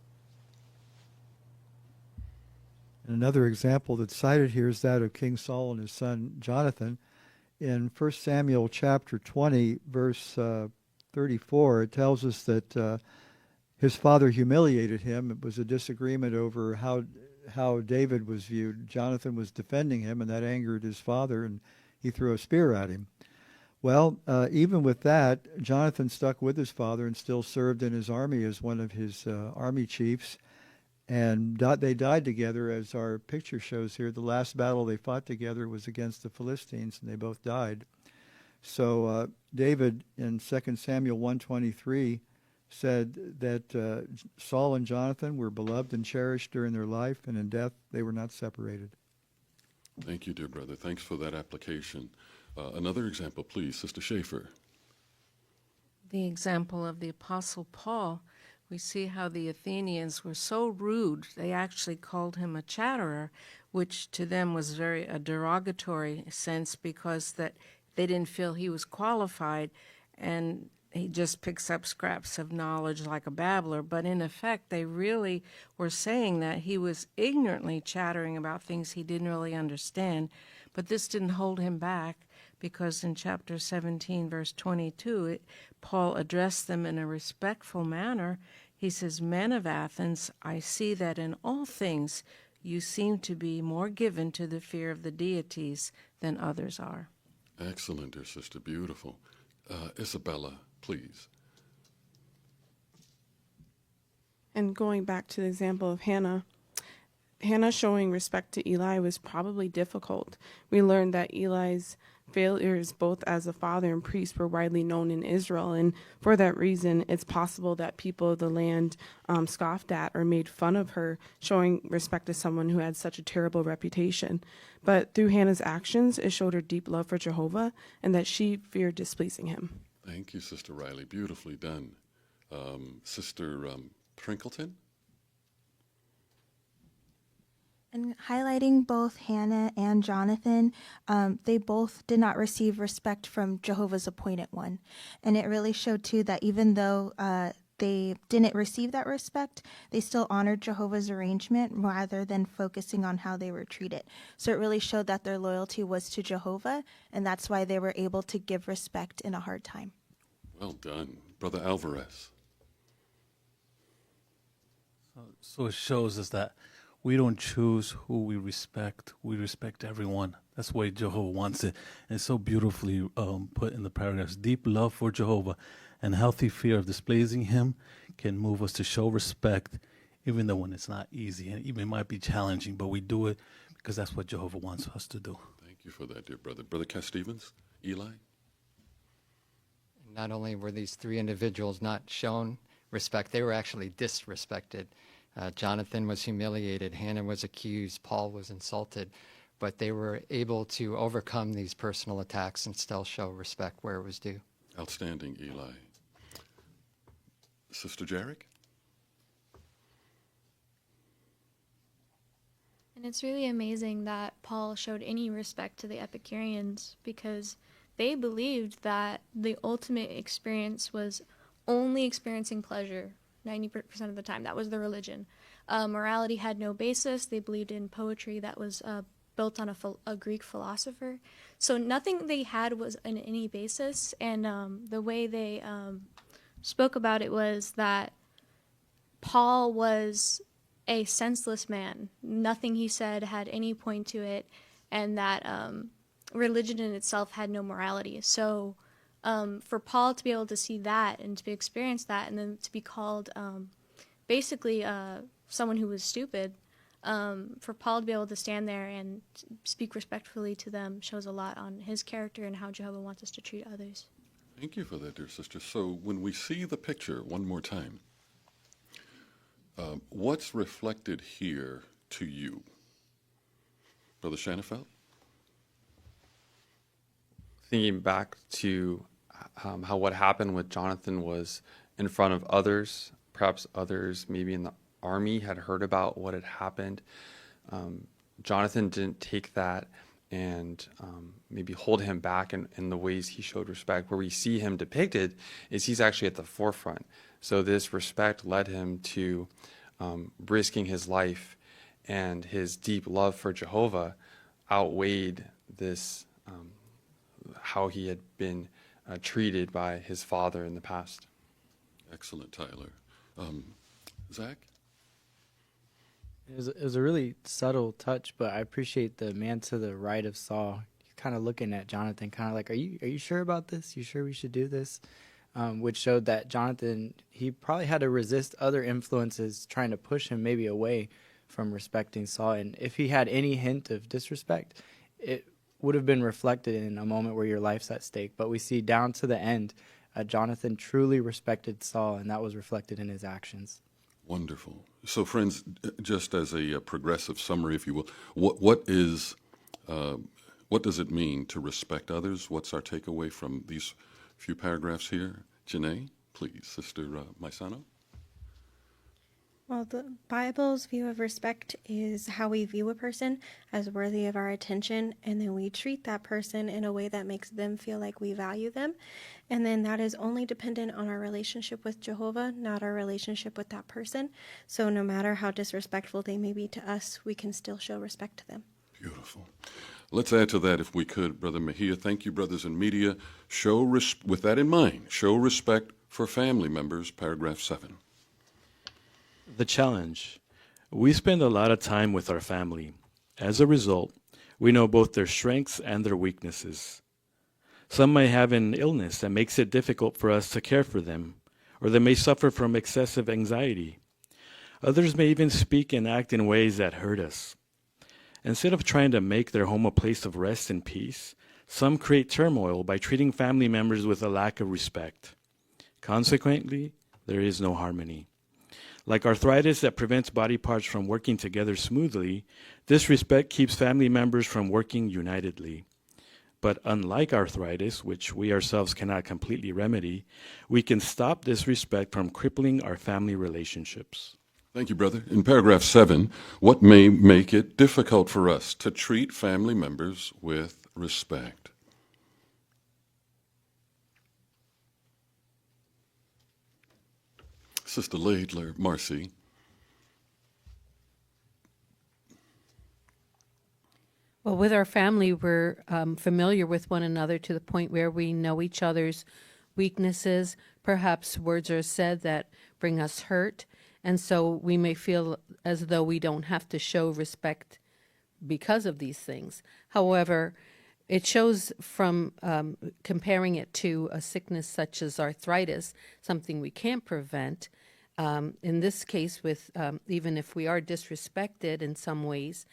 And another example that's cited here is that of King Saul and his son Jonathan. In 1 Samuel chapter 20, verse 34, it tells us that his father humiliated him. It was a disagreement over how David was viewed. Jonathan was defending him, and that angered his father, and he threw a spear at him. Well, even with that, Jonathan stuck with his father and still served in his army as one of his army chiefs. And they died together, as our picture shows here. The last battle they fought together was against the Philistines, and they both died. So David, in 2 Samuel 1:23, said that Saul and Jonathan were beloved and cherished during their life, and in death they were not separated. Thank you, dear brother. Thanks for that application. Another example, please, Sister Schaefer. The example of the Apostle Paul. We see how the Athenians were so rude, they actually called him a chatterer, which to them was a derogatory sense, because that they didn't feel he was qualified, and he just picks up scraps of knowledge like a babbler. But in effect, they really were saying that he was ignorantly chattering about things he didn't really understand. But this didn't hold him back, because in chapter 17, verse 22, Paul addressed them in a respectful manner. He says, "Men of Athens, I see that in all things you seem to be more given to the fear of the deities than others are." Excellent, dear sister. Beautiful. Isabella, please. And going back to the example of Hannah showing respect to Eli was probably difficult. We learned that Eli's failures both as a father and priest were widely known in Israel, and for that reason it's possible that people of the land scoffed at or made fun of her showing respect to someone who had such a terrible reputation. But through Hannah's actions, it showed her deep love for Jehovah and that she feared displeasing him. Thank you, Sister Riley. Beautifully done. Sister Trinkleton? And highlighting both Hannah and Jonathan, they both did not receive respect from Jehovah's appointed one. And it really showed, too, that even though they didn't receive that respect, they still honored Jehovah's arrangement rather than focusing on how they were treated. So it really showed that their loyalty was to Jehovah, and that's why they were able to give respect in a hard time. Well done. Brother Alvarez. So it shows us that we don't choose who we respect. We respect everyone. That's the way Jehovah wants it. And it's so beautifully put in the paragraphs. Deep love for Jehovah and healthy fear of displeasing him can move us to show respect, even though when it's not easy and even might be challenging, but we do it because that's what Jehovah wants us to do. Thank you for that, dear brother. Brother Cass Stevens, Eli? Not only were these three individuals not shown respect, they were actually disrespected. Jonathan was humiliated, Hannah was accused, Paul was insulted, but they were able to overcome these personal attacks and still show respect where it was due. Outstanding, Eli. Sister Jarek? And it's really amazing that Paul showed any respect to the Epicureans because they believed that the ultimate experience was only experiencing pleasure 90% of the time. That was their religion. Morality had no basis. They believed in poetry that was built on a Greek philosopher. So nothing they had was in any basis. And the way they spoke about it was that Paul was a senseless man. Nothing he said had any point to it, and that religion in itself had no morality. So for Paul to be able to see that and to experience that and then to be called basically someone who was stupid, for Paul to be able to stand there and speak respectfully to them shows a lot on his character and how Jehovah wants us to treat others. Thank you for that, dear sister. So when we see the picture one more time, what's reflected here to you? Brother Shanafelt? Thinking back to how what happened with Jonathan was in front of others, perhaps others maybe in the army had heard about what had happened. Jonathan didn't take that and maybe hold him back in the ways he showed respect. Where we see him depicted is he's actually at the forefront. So this respect led him to risking his life, and his deep love for Jehovah outweighed this, how he had been treated by his father in the past. Excellent, Tyler. Zach? It was a really subtle touch, but I appreciate the man to the right of Saul kind of looking at Jonathan, kind of like, are you sure about this? You sure we should do this? Which showed that Jonathan, he probably had to resist other influences trying to push him maybe away from respecting Saul. And if he had any hint of disrespect, it would have been reflected in a moment where your life's at stake. But we see down to the end, Jonathan truly respected Saul, and that was reflected in his actions. Wonderful. So, friends, just as a progressive summary, if you will, what does it mean to respect others? What's our takeaway from these few paragraphs here? Janae, please, Sister Maisano. Well, the Bible's view of respect is how we view a person as worthy of our attention, and then we treat that person in a way that makes them feel like we value them. And then that is only dependent on our relationship with Jehovah, not our relationship with that person. So no matter how disrespectful they may be to us, we can still show respect to them. Beautiful. Let's add to that, if we could, Brother Mejia. Thank you, brothers in media. With that in mind, show respect for family members, paragraph 7. The challenge. We spend a lot of time with our family. As a result, we know both their strengths and their weaknesses. Some may have an illness that makes it difficult for us to care for them, or they may suffer from excessive anxiety. Others may even speak and act in ways that hurt us. Instead of trying to make their home a place of rest and peace, some create turmoil by treating family members with a lack of respect. Consequently, there is no harmony. Like arthritis that prevents body parts from working together smoothly, disrespect keeps family members from working unitedly. But unlike arthritis, which we ourselves cannot completely remedy, we can stop disrespect from crippling our family relationships. Thank you, brother. In paragraph 7, what may make it difficult for us to treat family members with respect? Sister Laidler, Marcy. Well, with our family, we're familiar with one another to the point where we know each other's weaknesses. Perhaps words are said that bring us hurt. And so we may feel as though we don't have to show respect because of these things. However, it shows from comparing it to a sickness such as arthritis, something we can't prevent. In this case, with even if we are disrespected in some ways,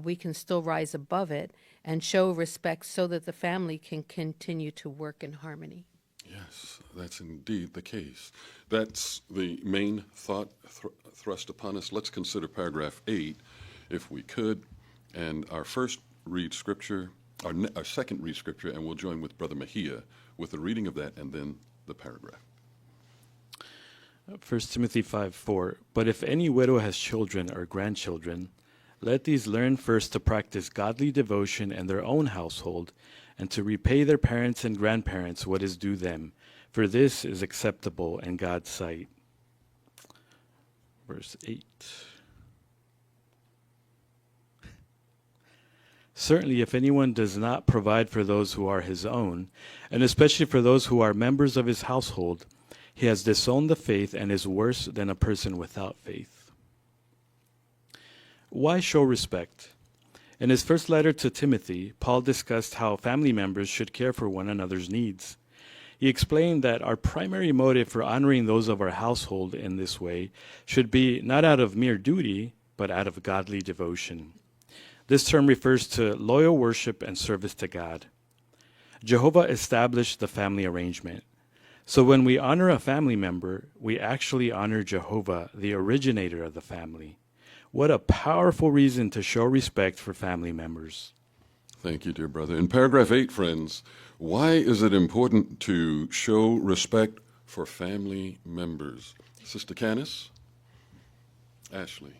we can still rise above it and show respect so that the family can continue to work in harmony. Yes, that's indeed the case. That's the main thought thrust upon us. Let's consider paragraph 8, if we could, and our first read scripture, our second read scripture, and we'll join with Brother Mejia with the reading of that and then the paragraph. 1 Timothy 5:4. But if any widow has children or grandchildren, let these learn first to practice godly devotion in their own household, and to repay their parents and grandparents what is due them, for this is acceptable in God's sight. Verse 8. Certainly, if anyone does not provide for those who are his own, and especially for those who are members of his household, he has disowned the faith and is worse than a person without faith. Why show respect? In his first letter to Timothy, Paul discussed how family members should care for one another's needs. He explained that our primary motive for honoring those of our household in this way should be not out of mere duty, but out of godly devotion. This term refers to loyal worship and service to God. Jehovah established the family arrangement. So when we honor a family member, we actually honor Jehovah, the originator of the family. What a powerful reason to show respect for family members. Thank you, dear brother. In paragraph 8, friends, why is it important to show respect for family members? Sister Canis? Ashley.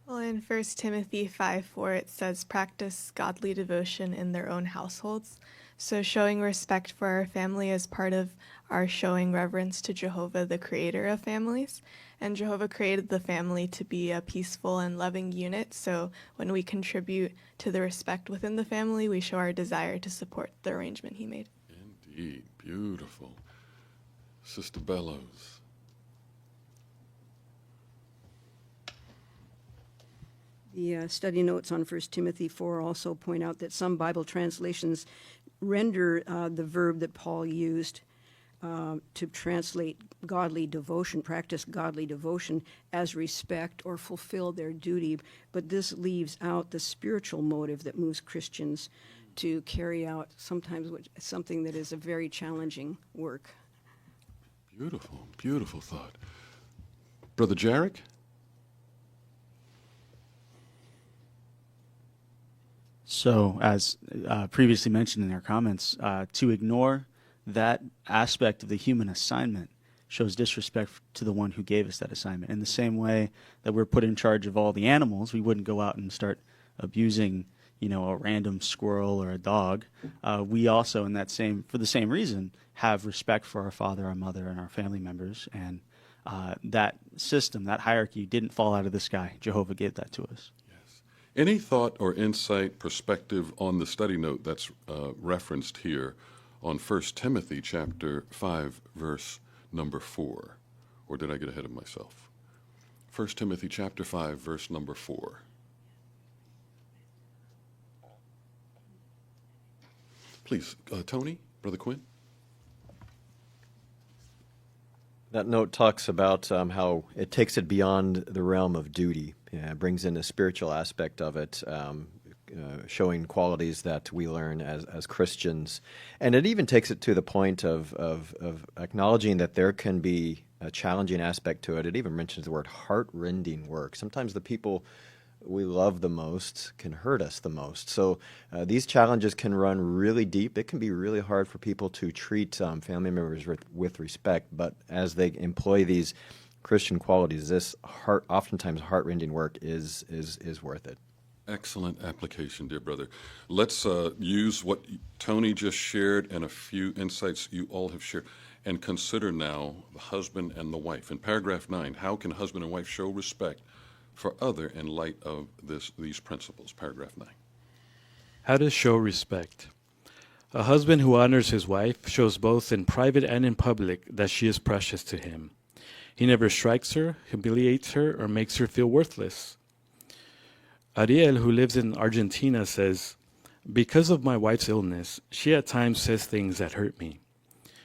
Well, in 1 Timothy 5:4, it says, practice godly devotion in their own households. So showing respect for our family is part of our showing reverence to Jehovah, the creator of families. And Jehovah created the family to be a peaceful and loving unit. So when we contribute to the respect within the family, we show our desire to support the arrangement he made. Indeed. Beautiful. Sister Bellows. The study notes on 1 Timothy 4 also point out that some Bible translations render the verb that Paul used to translate godly devotion, practice godly devotion, as respect or fulfill their duty. But this leaves out the spiritual motive that moves Christians to carry out sometimes something that is a very challenging work. Beautiful, beautiful thought. Brother Jarek? So, as previously mentioned in our comments, to ignore that aspect of the human assignment shows disrespect to the one who gave us that assignment. In the same way that we're put in charge of all the animals, we wouldn't go out and start abusing, a random squirrel or a dog. We also, for the same reason, have respect for our father, our mother, and our family members. And that system, that hierarchy, didn't fall out of the sky. Jehovah gave that to us. Any thought or insight, perspective on the study note that's referenced here on 1 Timothy chapter 5, verse number 4? Or did I get ahead of myself? 1 Timothy chapter 5, verse number 4. Please, Tony, Brother Quinn. That note talks about how it takes it beyond the realm of duty. It brings in a spiritual aspect of it, showing qualities that we learn as Christians. And it even takes it to the point of acknowledging that there can be a challenging aspect to it. It even mentions the word heart-rending work. Sometimes the people we love the most can hurt us the most. So these challenges can run really deep. It can be really hard for people to treat family members with respect, but as they employ these Christian qualities, this oftentimes heart-rending work is worth it. Excellent application, dear brother. Let's use what Tony just shared and a few insights you all have shared and consider now the husband and the wife. In paragraph 9, how can husband and wife show respect for other in light of these principles? Paragraph 9. How to show respect. A husband who honors his wife shows both in private and in public that she is precious to him. He never strikes her, humiliates her, or makes her feel worthless. Ariel, who lives in Argentina, says, "Because of my wife's illness, she at times says things that hurt me.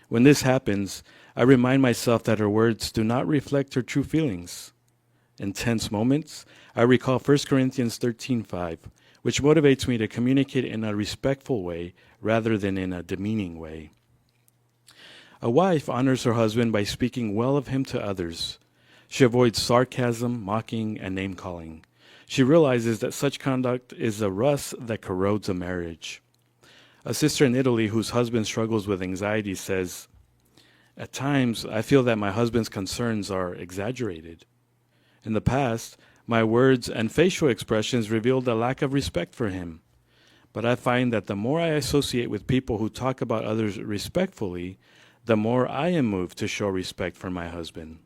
When this happens, I remind myself that her words do not reflect her true feelings. In tense moments, I recall 1 Corinthians 13:5, which motivates me to communicate in a respectful way rather than in a demeaning way. A wife honors her husband by speaking well of him to others. She avoids sarcasm, mocking, and name-calling. She realizes that such conduct is a rust that corrodes a marriage. A sister in Italy whose husband struggles with anxiety says, "At times, I feel that my husband's concerns are exaggerated. In the past, my words and facial expressions revealed a lack of respect for him. But I find that the more I associate with people who talk about others respectfully, the more I am moved to show respect for my husband."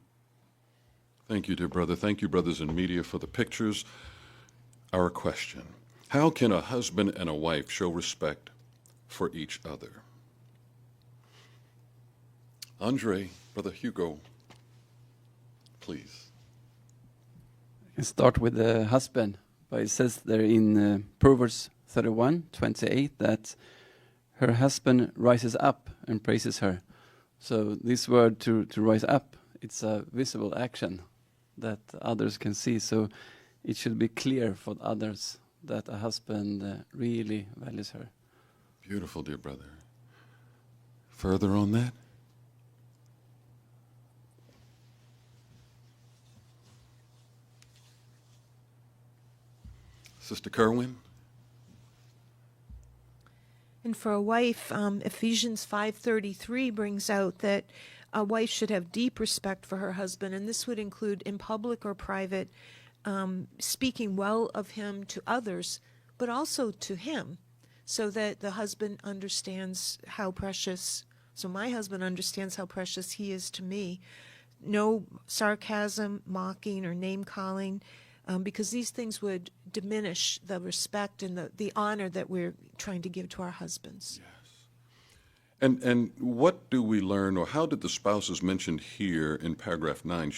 Thank you, dear brother. Thank you, brothers in media, for the pictures. Our question: how can a husband and a wife show respect for each other? Andre, Brother Hugo, please. I start with the husband, but it says there in Proverbs 31:28 that her husband rises up and praises her. So this word to rise up, it's a visible action that others can see. So it should be clear for others that a husband really values her. Beautiful, dear brother. Further on that? Sister Kerwin? And for a wife, Ephesians 5:33 brings out that a wife should have deep respect for her husband, and this would include in public or private, speaking well of him to others, but also to him, so that the husband understands how precious, so my husband understands how precious he is to me. No sarcasm, mocking, or name-calling, because these things would diminish the respect and the honor that we're trying to give to our husbands. And what do we learn, or how did the spouses mentioned here in paragraph 9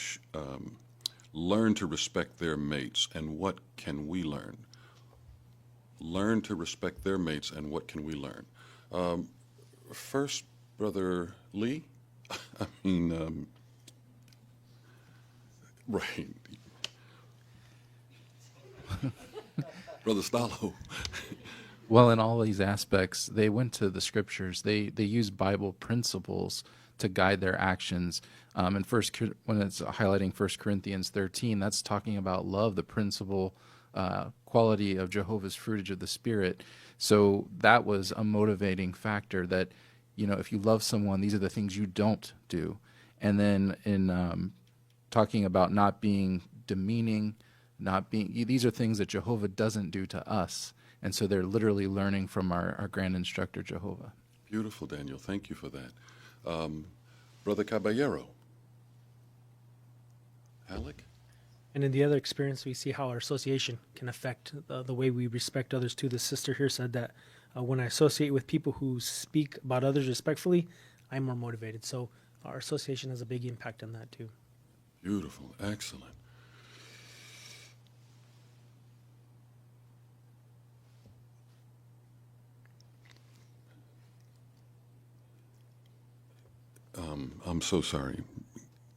learn to respect their mates, and what can we learn? Learn to respect their mates, and what can we learn? First, Brother Lee, right. Brother Stallo. Well, in all these aspects, they went to the scriptures. They used Bible principles to guide their actions. And when it's highlighting 1 Corinthians 13, that's talking about love, the principal quality of Jehovah's fruitage of the Spirit. So that was a motivating factor that, if you love someone, these are the things you don't do. And then in talking about not being demeaning, these are things that Jehovah doesn't do to us. And so they're literally learning from our grand instructor, Jehovah. Beautiful, Daniel. Thank you for that. Brother Caballero. Alec? And in the other experience, we see how our association can affect the way we respect others too. The sister here said that when I associate with people who speak about others respectfully, I'm more motivated. So our association has a big impact on that too. Beautiful. Excellent. I'm so sorry.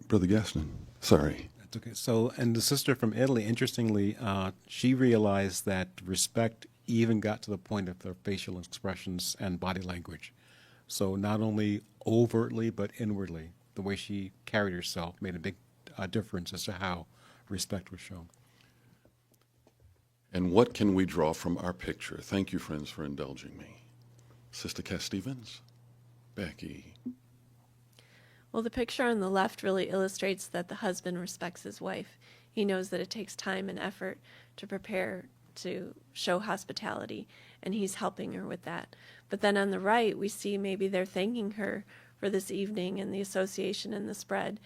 Brother Gaston, sorry. That's okay. So, and the sister from Italy, interestingly, she realized that respect even got to the point of their facial expressions and body language. So not only overtly, but inwardly, the way she carried herself made a big difference as to how respect was shown. And what can we draw from our picture? Thank you, friends, for indulging me. Sister Cass Stevens, Becky. Well, the picture on the left really illustrates that the husband respects his wife. He knows that it takes time and effort to prepare to show hospitality, and he's helping her with that. But then on the right, we see maybe they're thanking her for this evening and the association and the spread,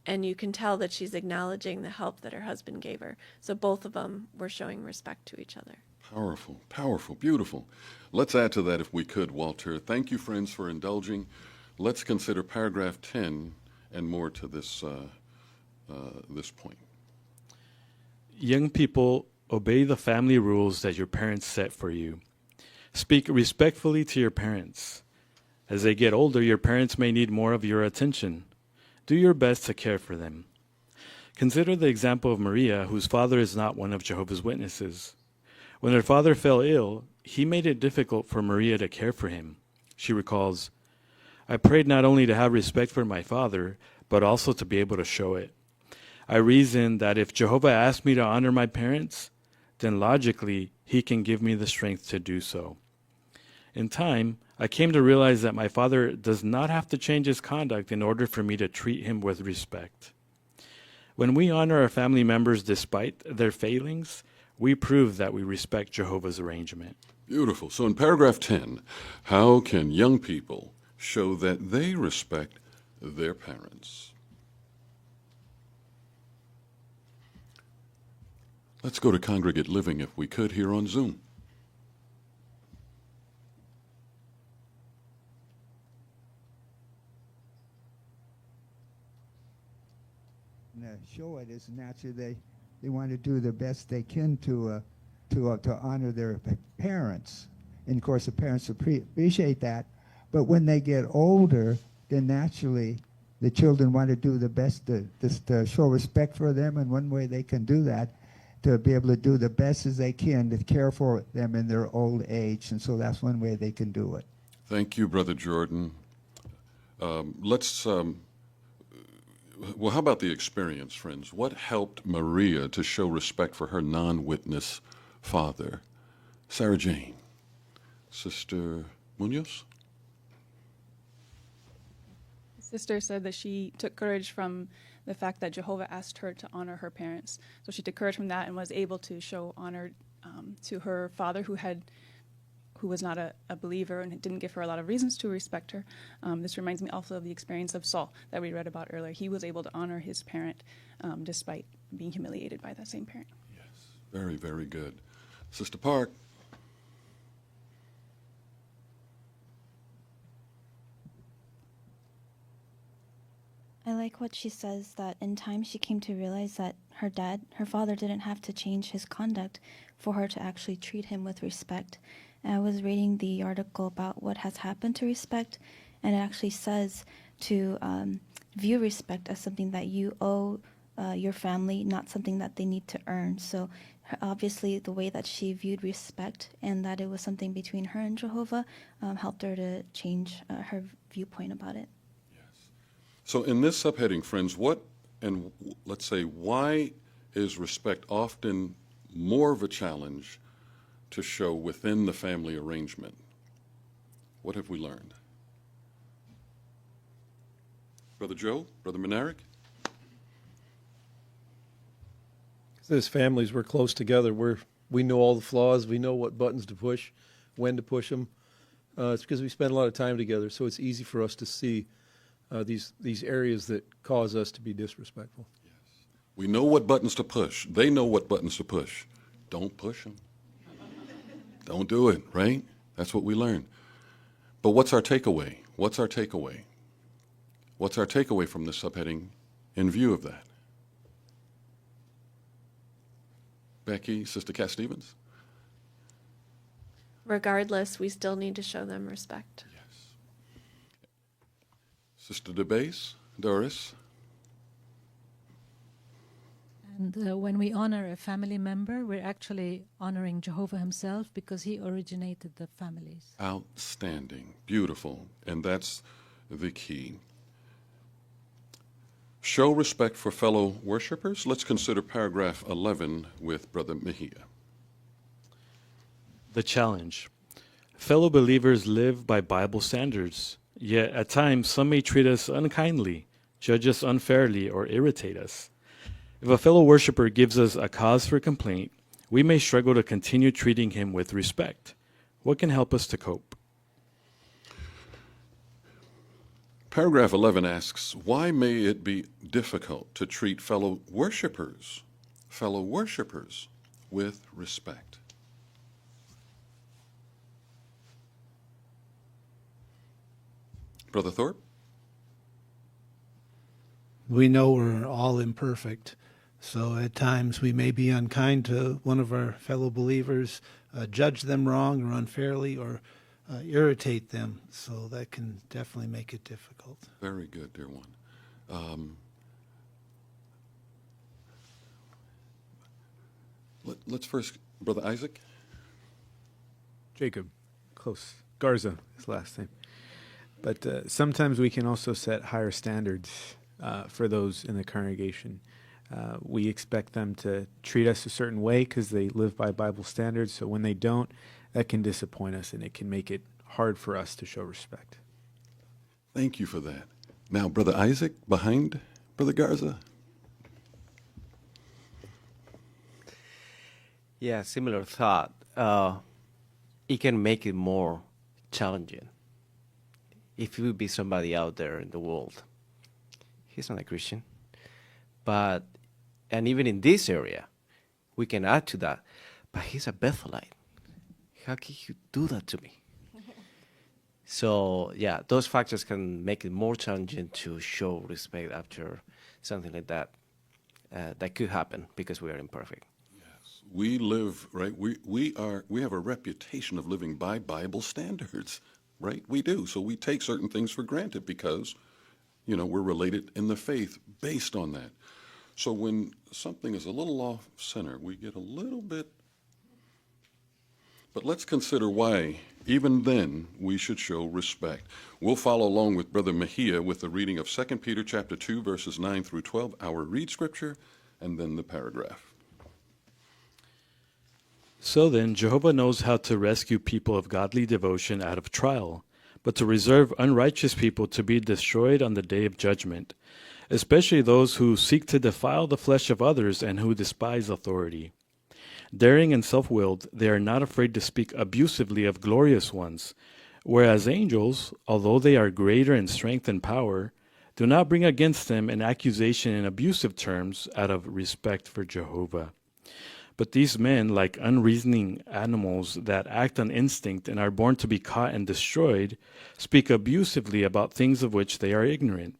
and you can tell that she's acknowledging the help that her husband gave her. So both of them were showing respect to each other. Powerful, powerful, beautiful. Let's add to that if we could, Walter. Thank you, friends, for indulging. Let's consider paragraph 10 and more to this this point. Young people, obey the family rules that your parents set for you. Speak respectfully to your parents. As they get older, your parents may need more of your attention. Do your best to care for them. Consider the example of Maria, whose father is not one of Jehovah's Witnesses. When her father fell ill, he made it difficult for Maria to care for him. She recalls, "I prayed not only to have respect for my father, but also to be able to show it. I reasoned that if Jehovah asked me to honor my parents, then logically he can give me the strength to do so. In time, I came to realize that my father does not have to change his conduct in order for me to treat him with respect. When we honor our family members despite their failings, we prove that we respect Jehovah's arrangement." Beautiful. So in paragraph 10, how can young people show that they respect their parents? Let's go to congregate living, if we could, here on Zoom. Show it is naturally they want to do the best they can to honor their parents, and of course the parents appreciate that. But when they get older, then naturally the children want to do the best to show respect for them, and one way they can do that to be able to do the best as they can to care for them in their old age, and so that's one way they can do it. Thank you, Brother Jordan. Well, how about the experience, friends? What helped Maria to show respect for her non-witness father? Sarah Jane. Sister Munoz? Sister said that she took courage from the fact that Jehovah asked her to honor her parents. So she took courage from that and was able to show honor to her father, who was not a believer and didn't give her a lot of reasons to respect her. This reminds me also of the experience of Saul that we read about earlier. He was able to honor his parent despite being humiliated by that same parent. Yes, very, very good. Sister Park. I like what she says, that in time she came to realize that her father didn't have to change his conduct for her to actually treat him with respect. And I was reading the article about what has happened to respect, and it actually says to view respect as something that you owe your family, not something that they need to earn. So obviously the way that she viewed respect and that it was something between her and Jehovah helped her to change her viewpoint about it. So in this subheading, friends, let's say, why is respect often more of a challenge to show within the family arrangement? What have we learned? Brother Joe? Brother Menaric? As families, we're close together. We know all the flaws. We know what buttons to push, when to push them. It's because we spend a lot of time together, so it's easy for us to see these areas that cause us to be disrespectful. Yes. We know what buttons to push. They know what buttons to push. Don't push them. Don't do it, right? That's what we learn. But what's our takeaway? What's our takeaway? What's our takeaway from this subheading in view of that? Becky, Sister Cat Stevens? Regardless, we still need to show them respect. Sister DeBase, Doris? And when we honor a family member, we're actually honoring Jehovah himself because he originated the families. Outstanding. Beautiful. And that's the key. Show respect for fellow worshipers. Let's consider paragraph 11 with Brother Mejia. The challenge. Fellow believers live by Bible standards, yet at times some may treat us unkindly, judge us unfairly, or irritate us. If a fellow worshiper gives us a cause for complaint, we may struggle to continue treating him with respect. What can help us to cope? Paragraph 11 asks, why may it be difficult to treat fellow worshipers with respect? Brother Thorpe? We know we're all imperfect. So at times we may be unkind to one of our fellow believers, judge them wrong or unfairly, or irritate them. So that can definitely make it difficult. Very good, dear one. Let's first, Brother Isaac. Jacob, close. Garza, his last name. But sometimes we can also set higher standards for those in the congregation. We expect them to treat us a certain way because they live by Bible standards. So when they don't, that can disappoint us, and it can make it hard for us to show respect. Thank you for that. Now, Brother Isaac, behind Brother Garza. Yeah, similar thought. It can make it more challenging. If you would be somebody out there in the world, he's not a Christian, and even in this area, we can add to that, but he's a Bethelite. How can you do that to me? So, yeah, those factors can make it more challenging to show respect after something like that. That could happen because we are imperfect. We live, right? We have a reputation of living by Bible standards, right? We do. So we take certain things for granted because, we're related in the faith based on that. So when something is a little off center, we get a little bit. But let's consider why, even then, we should show respect. We'll follow along with Brother Mejia with the reading of 2 Peter chapter 2, verses 9 through 12, our read scripture, and then the paragraph. So then, Jehovah knows how to rescue people of godly devotion out of trial, but to reserve unrighteous people to be destroyed on the day of judgment, especially those who seek to defile the flesh of others and who despise authority. Daring and self-willed, they are not afraid to speak abusively of glorious ones, whereas angels, although they are greater in strength and power, do not bring against them an accusation in abusive terms out of respect for Jehovah. But these men, like unreasoning animals that act on instinct and are born to be caught and destroyed, speak abusively about things of which they are ignorant.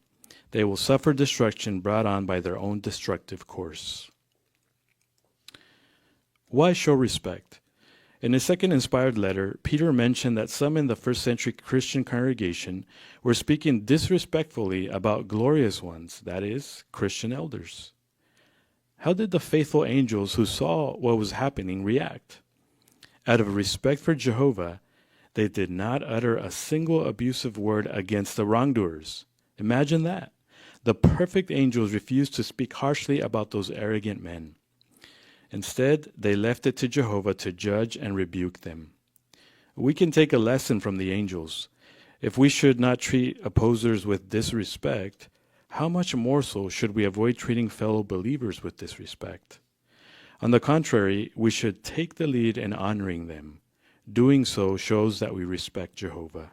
They will suffer destruction brought on by their own destructive course. Why show respect? In his second inspired letter, Peter mentioned that some in the first century Christian congregation were speaking disrespectfully about glorious ones, that is, Christian elders. How did the faithful angels who saw what was happening react? Out of respect for Jehovah, they did not utter a single abusive word against the wrongdoers. Imagine that. The perfect angels refused to speak harshly about those arrogant men. Instead, they left it to Jehovah to judge and rebuke them. We can take a lesson from the angels. If we should not treat opposers with disrespect, how much more so should we avoid treating fellow believers with disrespect? On the contrary, we should take the lead in honoring them. Doing so shows that we respect Jehovah.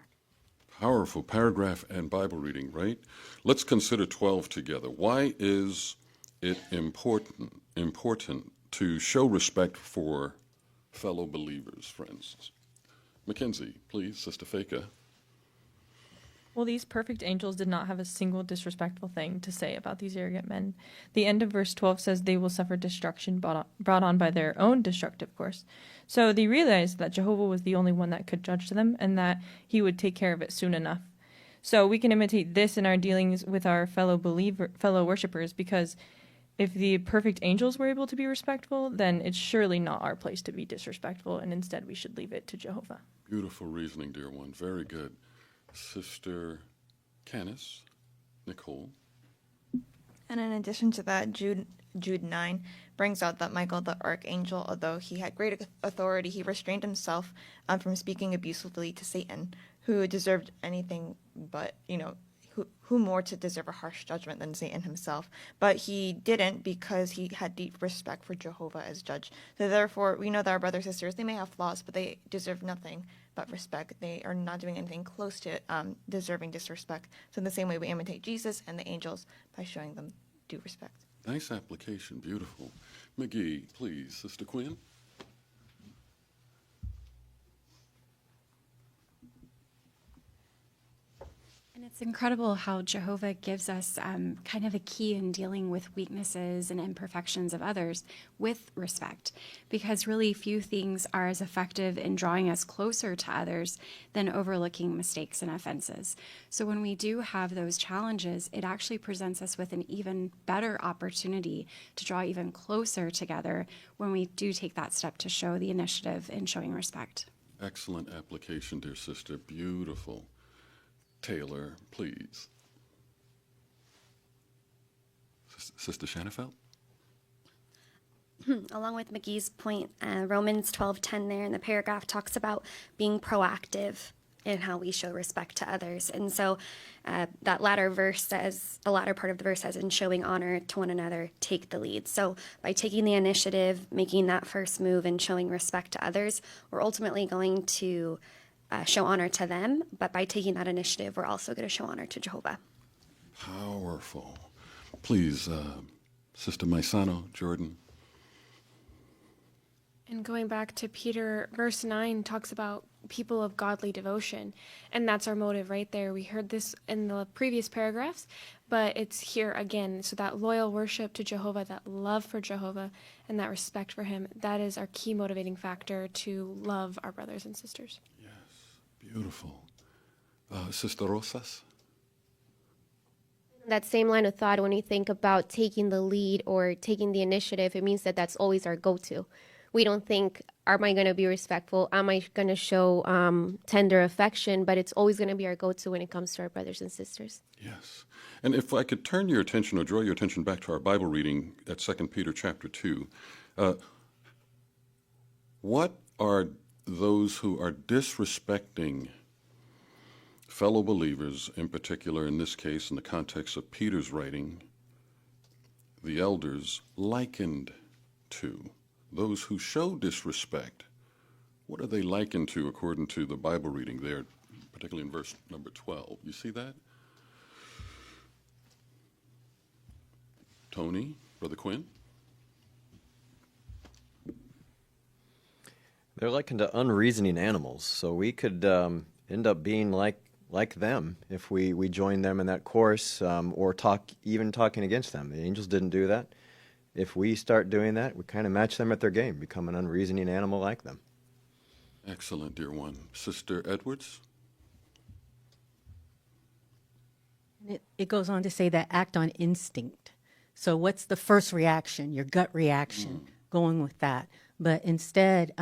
Powerful paragraph and Bible reading, right? Let's consider 12 together. Why is it important to show respect for fellow believers, friends? Mackenzie, please, Sister Faka. Well, these perfect angels did not have a single disrespectful thing to say about these arrogant men. The end of verse 12 says they will suffer destruction brought on by their own destructive course. So they realized that Jehovah was the only one that could judge them and that he would take care of it soon enough. So we can imitate this in our dealings with our fellow worshipers, because if the perfect angels were able to be respectful, then it's surely not our place to be disrespectful, and instead we should leave it to Jehovah. Beautiful reasoning, dear one. Very good. Sister Canis, Nicole. And in addition to that, Jude 9 brings out that Michael the archangel, although he had great authority, he restrained himself from speaking abusively to Satan, who deserved anything but, who more to deserve a harsh judgment than Satan himself. But he didn't, because he had deep respect for Jehovah as judge. So therefore, we know that our brothers and sisters, they may have flaws, but they deserve nothing but respect. They are not doing anything close to deserving disrespect. So in the same way, we imitate Jesus and the angels by showing them due respect. Nice application. Beautiful. McGee, please. Sister Quinn. And And it's incredible how Jehovah gives us kind of a key in dealing with weaknesses and imperfections of others with respect, because really few things are as effective in drawing us closer to others than overlooking mistakes and offenses. So when we do have those challenges, it actually presents us with an even better opportunity to draw even closer together when we do take that step to show the initiative in showing respect. Excellent application, dear sister. Beautiful. Taylor, please. Sister Shanafelt? Along with McGee's point, Romans 12:10 there in the paragraph talks about being proactive in how we show respect to others. And so that latter part of the verse says, in showing honor to one another, take the lead. So by taking the initiative, making that first move and showing respect to others, we're ultimately going to show honor to them, but by taking that initiative, we're also going to show honor to Jehovah. Powerful. Please, Sister Maisano, Jordan. And going back to Peter, verse 9 talks about people of godly devotion, and that's our motive right there. We heard this in the previous paragraphs, but it's here again. So that loyal worship to Jehovah, that love for Jehovah, and that respect for him, that is our key motivating factor to love our brothers and sisters. Beautiful. Sister Rosas? That same line of thought, when we think about taking the lead or taking the initiative, it means that that's always our go-to. We don't think, am I going to be respectful? Am I going to show tender affection? But it's always going to be our go-to when it comes to our brothers and sisters. Yes. And if I could turn your attention or draw your attention back to our Bible reading at 2 Peter chapter 2, what are those who are disrespecting fellow believers, in particular in this case, in the context of Peter's writing, the elders likened to? Those who show disrespect, what are they likened to according to the Bible reading there, particularly in verse number 12? You see that? Tony, Brother Quinn? They're likened to unreasoning animals, so we could end up being like them if we join them in that course, or even talking against them. The angels didn't do that. If we start doing that, we kind of match them at their game, become an unreasoning animal like them. Excellent, dear one. Sister Edwards? It goes on to say that act on instinct. So what's the first reaction, your gut reaction, going with that? But instead,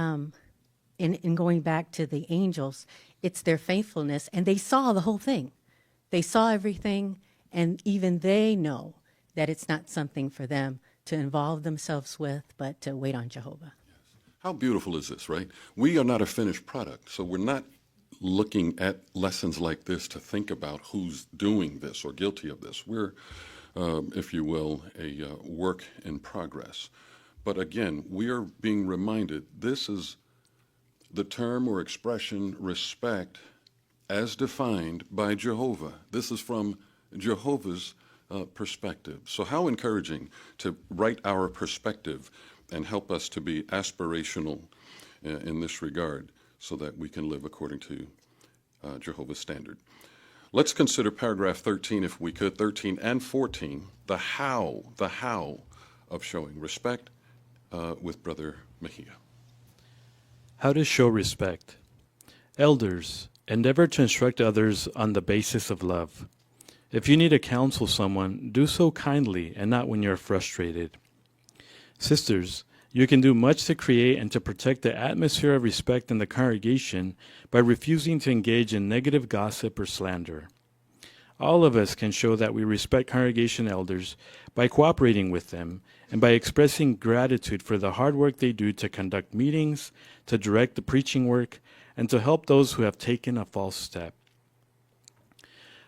in going back to the angels, it's their faithfulness, and they saw the whole thing. They saw everything, and even they know that it's not something for them to involve themselves with, but to wait on Jehovah. How beautiful is this, right? We are not a finished product, so we're not looking at lessons like this to think about who's doing this or guilty of this. We're, if you will, a work in progress. But again, we are being reminded this is the term or expression respect as defined by Jehovah. This is from Jehovah's perspective. So how encouraging to write our perspective and help us to be aspirational in this regard so that we can live according to Jehovah's standard. Let's consider paragraph 13, if we could, 13 and 14, the how of showing respect with Brother Mejia. How to show respect. Elders, endeavor to instruct others on the basis of love. If you need to counsel someone, do so kindly and not when you're frustrated. Sisters, you can do much to create and to protect the atmosphere of respect in the congregation by refusing to engage in negative gossip or slander. All of us can show that we respect congregation elders by cooperating with them and by expressing gratitude for the hard work they do to conduct meetings, to direct the preaching work, and to help those who have taken a false step.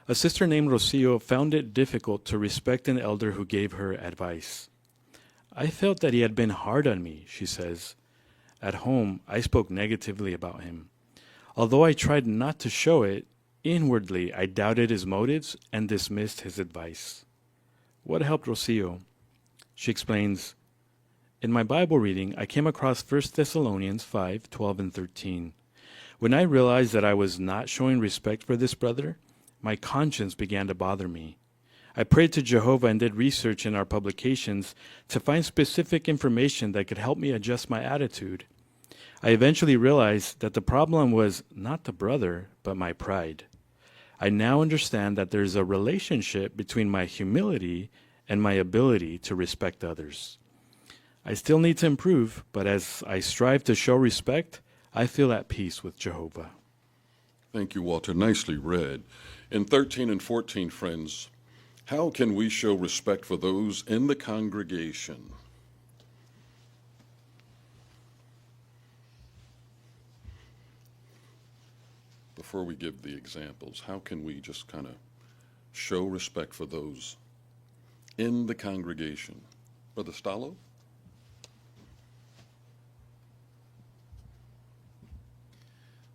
A sister named Rocio found it difficult to respect an elder who gave her advice. I felt that he had been hard on me, she says. At home, I spoke negatively about him. Although I tried not to show it, inwardly I doubted his motives and dismissed his advice. What helped Rocio? She explains, in my Bible reading, I came across 1 Thessalonians 5:12 and 13. When I realized that I was not showing respect for this brother, my conscience began to bother me. I prayed to Jehovah and did research in our publications to find specific information that could help me adjust my attitude. I eventually realized that the problem was not the brother, but my pride. I now understand that there's a relationship between my humility and my ability to respect others. I still need to improve, but as I strive to show respect, I feel at peace with Jehovah. Thank you, Walter. Nicely read. In 13 and 14, friends, how can we show respect for those in the congregation? Before we give the examples, how can we just kind of show respect for those in the congregation? Brother Stallo?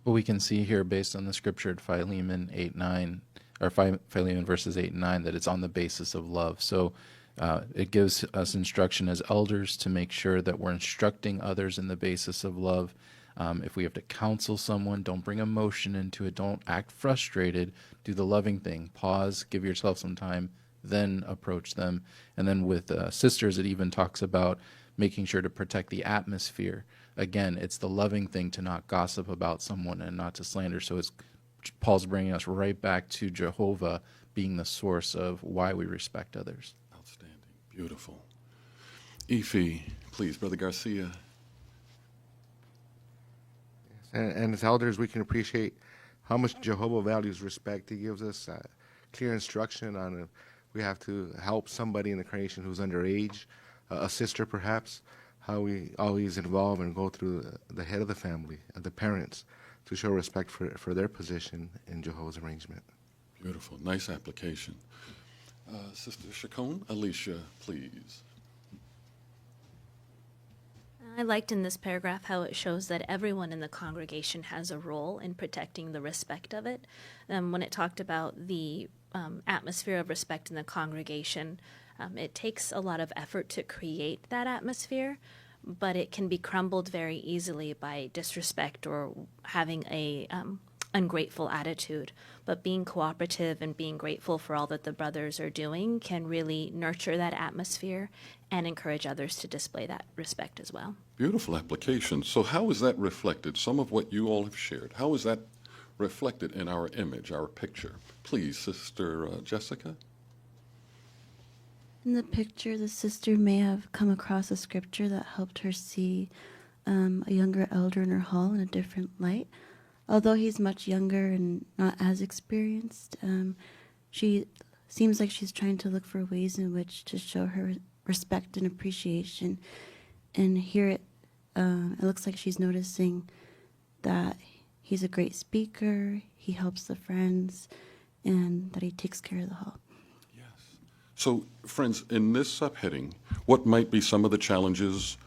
Well, we can see here, based on the scripture at Philemon 8:9, or Philemon verses 8 and 9, that it's on the basis of love. So it gives us instruction as elders to make sure that we're instructing others in the basis of love. If we have to counsel someone, don't bring emotion into it. Don't act frustrated. Do the loving thing. Pause, give yourself some time, then approach them. And then with sisters, it even talks about making sure to protect the atmosphere. Again, it's the loving thing to not gossip about someone and not to slander. So Paul's bringing us right back to Jehovah being the source of why we respect others. Outstanding. Beautiful. Ife, please, Brother Garcia. And as elders, we can appreciate how much Jehovah values respect. He gives us clear instruction on we have to help somebody in the congregation who's underage, a sister perhaps, how we always involve and go through the head of the family, the parents, to show respect for their position in Jehovah's arrangement. Beautiful. Nice application. Sister Chacon, Alicia, please. I liked in this paragraph how it shows that everyone in the congregation has a role in protecting the respect of it. When it talked about the atmosphere of respect in the congregation, it takes a lot of effort to create that atmosphere, but it can be crumbled very easily by disrespect or having a ungrateful attitude. But being cooperative and being grateful for all that the brothers are doing can really nurture that atmosphere and encourage others to display that respect as well. Beautiful application. So how is that reflected? Some of what you all have shared, how is that reflected in our image, our picture? Please, Sister Jessica. In the picture, the sister may have come across a scripture that helped her see a younger elder in her hall in a different light. Although he's much younger and not as experienced, she seems like she's trying to look for ways in which to show her respect and appreciation. And here it looks like she's noticing that he's a great speaker, he helps the friends, and that he takes care of the hall. So, friends, in this subheading, what might be some of the challenges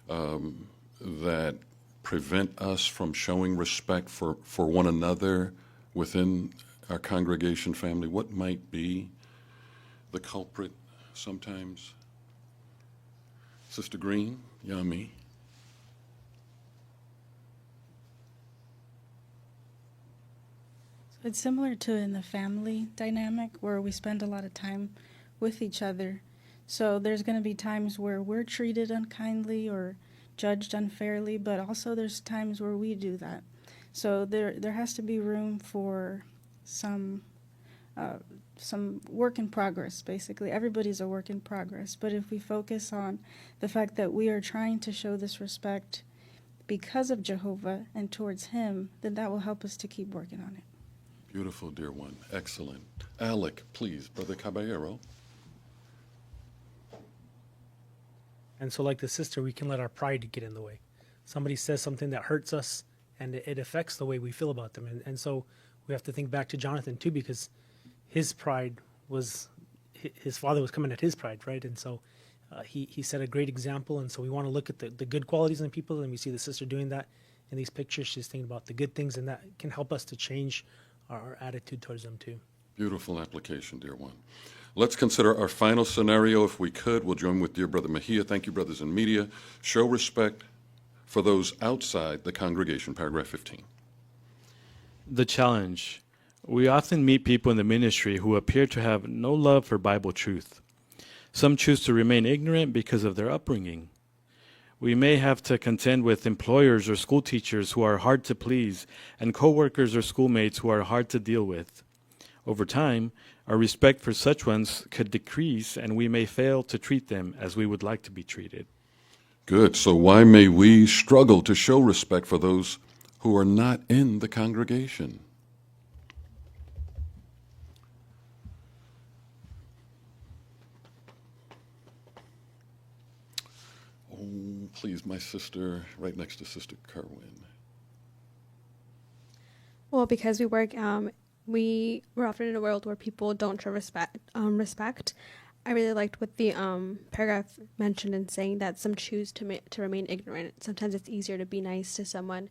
that prevent us from showing respect for one another within our congregation family? What might be the culprit sometimes? Sister Green, Yami. So it's similar to in the family dynamic where we spend a lot of time with each other. So there's going to be times where we're treated unkindly or judged unfairly, but also there's times where we do that. So there has to be room for some work in progress, basically. Everybody's a work in progress, but if we focus on the fact that we are trying to show this respect because of Jehovah and towards him, then that will help us to keep working on it. Beautiful, dear one. Excellent. Alec, please, Brother Caballero. And so, like the sister, we can let our pride get in the way. Somebody says something that hurts us, and it affects the way we feel about them. And so we have to think back to Jonathan, too, because his pride was, his father was coming at his pride, right? And so he set a great example. And so we want to look at the good qualities in people, and we see the sister doing that in these pictures. She's thinking about the good things, and that can help us to change our attitude towards them, too. Beautiful application, dear one. Let's consider our final scenario, if we could. We'll join with dear Brother Mejia. Thank you, brothers in media. Show respect for those outside the congregation, paragraph 15. The challenge. We often meet people in the ministry who appear to have no love for Bible truth. Some choose to remain ignorant because of their upbringing. We may have to contend with employers or school teachers who are hard to please and coworkers or schoolmates who are hard to deal with. Over time, our respect for such ones could decrease and we may fail to treat them as we would like to be treated. Good. So why may we struggle to show respect for those who are not in the congregation? Oh, please, my sister, right next to Sister Kerwin. Well, because we're often in a world where people don't show respect. I really liked what the paragraph mentioned in saying that some choose to remain ignorant. Sometimes it's easier to be nice to someone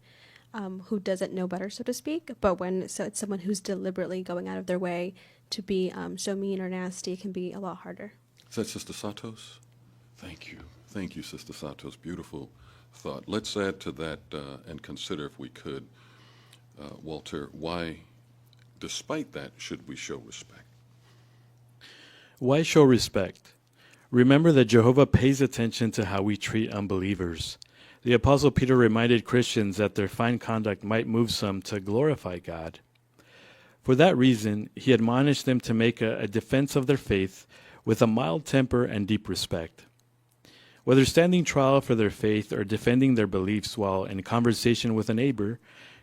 who doesn't know better, so to speak. But it's someone who's deliberately going out of their way to be so mean or nasty, it can be a lot harder. Is that Sister Santos? Thank you. Thank you, Sister Santos. Beautiful thought. Let's add to that and consider, if we could, Walter, why, despite that, should we show respect? Why show respect? Remember that Jehovah pays attention to how we treat unbelievers. The Apostle Peter reminded Christians that their fine conduct might move some to glorify God. For that reason, he admonished them to make a defense of their faith with a mild temper and deep respect. Whether standing trial for their faith or defending their beliefs while in conversation with a neighbor,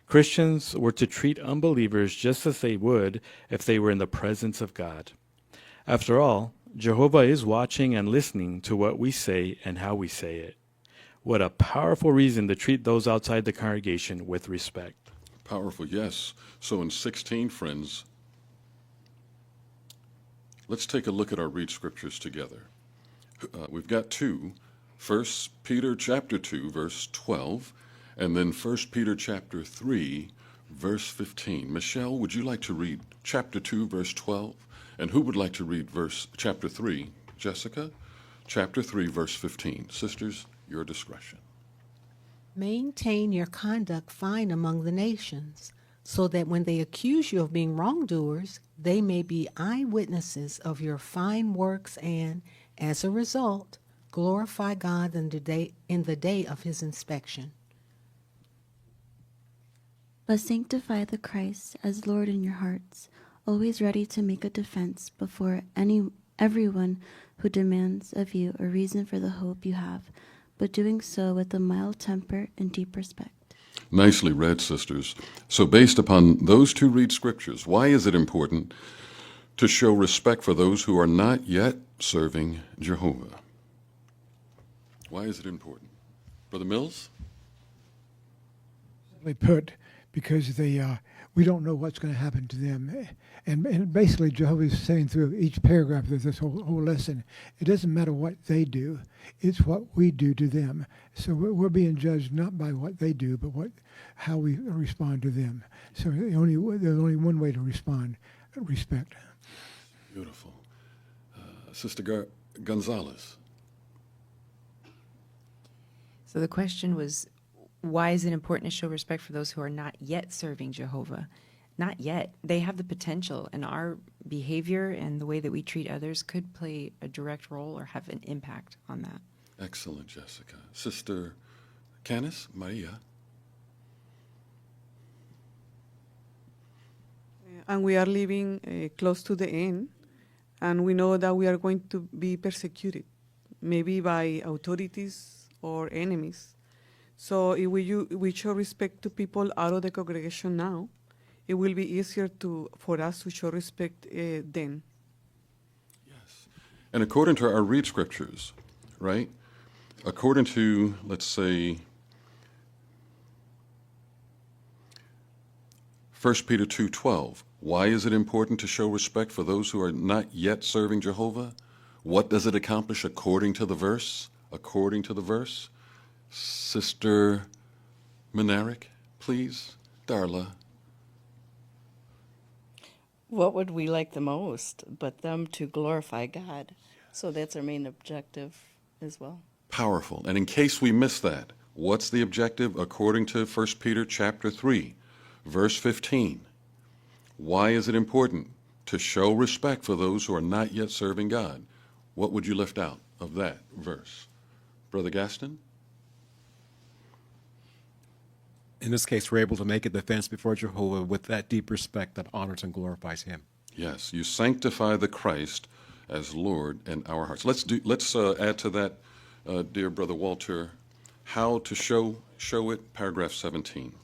Christians were to treat unbelievers just as they would if they were in the presence of God. After all, Jehovah is watching and listening to what we say and how we say it. What a powerful reason to treat those outside the congregation with respect. Powerful, yes. So in 16, friends, let's take a look at our read scriptures together. We've got two. 1 Peter chapter 2, verse 12, and then 1 Peter chapter 3, verse 15. Michelle, would you like to read chapter 2, verse 12? And who would like to read chapter 3? Jessica? Chapter 3, verse 15. Sisters, your discretion. Maintain your conduct fine among the nations, so that when they accuse you of being wrongdoers, they may be eyewitnesses of your fine works and, as a result, glorify God in the day of his inspection. But sanctify the Christ as Lord in your hearts, always ready to make a defense before everyone who demands of you a reason for the hope you have, but doing so with a mild temper and deep respect. Nicely read, sisters. So based upon those two read scriptures, why is it important to show respect for those who are not yet serving Jehovah? Why is it important? Brother Mills? Simply put, because we don't know what's going to happen to them. And basically, Jehovah is saying through each paragraph of this whole lesson, it doesn't matter what they do, it's what we do to them. So we're being judged not by what they do, but how we respond to them. So there's only one way to respond, respect. Beautiful. Sister Gonzalez. So the question was, why is it important to show respect for those who are not yet serving Jehovah? Not yet. They have the potential, and our behavior and the way that we treat others could play a direct role or have an impact on that. Excellent, Jessica. Sister Canis, Maria. And we are living close to the end, and we know that we are going to be persecuted, maybe by authorities or enemies. So if we show respect to people out of the congregation now, it will be easier for us to show respect then. Yes. And according to our read scriptures, right? According to, let's say, 1 Peter 2:12, why is it important to show respect for those who are not yet serving Jehovah? What does it accomplish according to the verse? According to the verse? Sister Menarik, please. Darla. What would we like the most but them to glorify God? So that's our main objective as well. Powerful. And in case we miss that, what's the objective according to 1 Peter chapter 3, verse 15? Why is it important to show respect for those who are not yet serving God? What would you lift out of that verse? Brother Gaston? In this case, we're able to make a defense before Jehovah with that deep respect that honors and glorifies him. Yes, you sanctify the Christ as Lord in our hearts. Let's add to that, dear Brother Walter, how to show it, paragraph 17.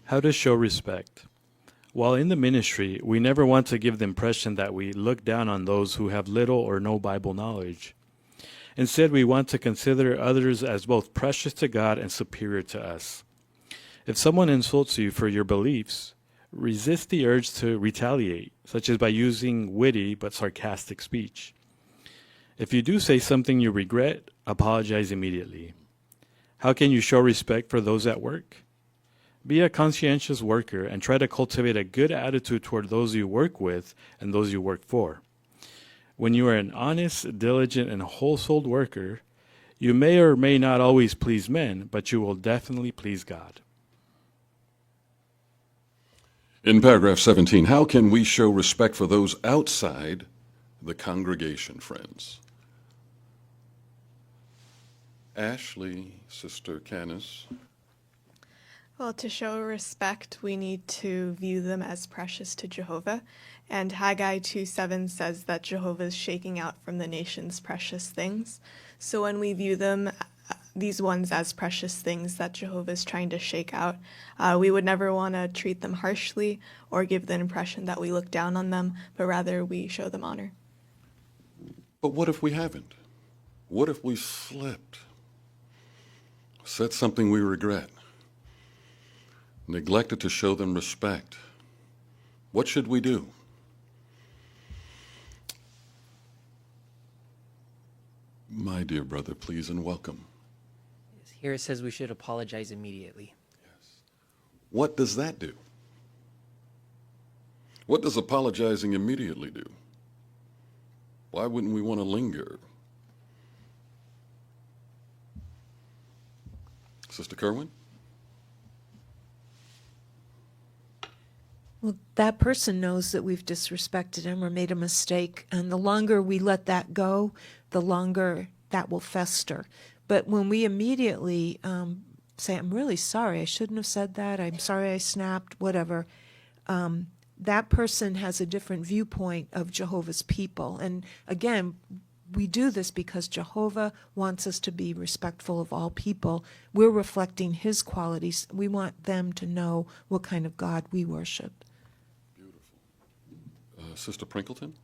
How to show respect. While in the ministry, we never want to give the impression that we look down on those who have little or no Bible knowledge. Instead, we want to consider others as both precious to God and superior to us. If someone insults you for your beliefs, resist the urge to retaliate, such as by using witty but sarcastic speech. If you do say something you regret, apologize immediately. How can you show respect for those at work? Be a conscientious worker and try to cultivate a good attitude toward those you work with and those you work for. When you are an honest, diligent, and whole-souled worker, you may or may not always please men, but you will definitely please God. In paragraph 17, how can we show respect for those outside the congregation, friends? Ashley, Sister Canis. Well, to show respect, we need to view them as precious to Jehovah. And Haggai 2:7 says that Jehovah is shaking out from the nations precious things. So when we view them, these ones as precious things that Jehovah is trying to shake out, we would never want to treat them harshly or give the impression that we look down on them, but rather we show them honor. But what if we haven't? What if we slipped? Said something we regret? Neglected to show them respect? What should we do? My dear brother, please and welcome. Here it says we should apologize immediately. What does that do? What does apologizing immediately do? Why wouldn't we want to linger? Sister Kerwin? Well, that person knows that we've disrespected him or made a mistake, and the longer we let that go, the longer that will fester. But when we immediately say, I'm really sorry, I shouldn't have said that, I'm sorry I snapped, whatever, that person has a different viewpoint of Jehovah's people. And again, we do this because Jehovah wants us to be respectful of all people. We're reflecting his qualities. We want them to know what kind of God we worship. Sister Prinkleton?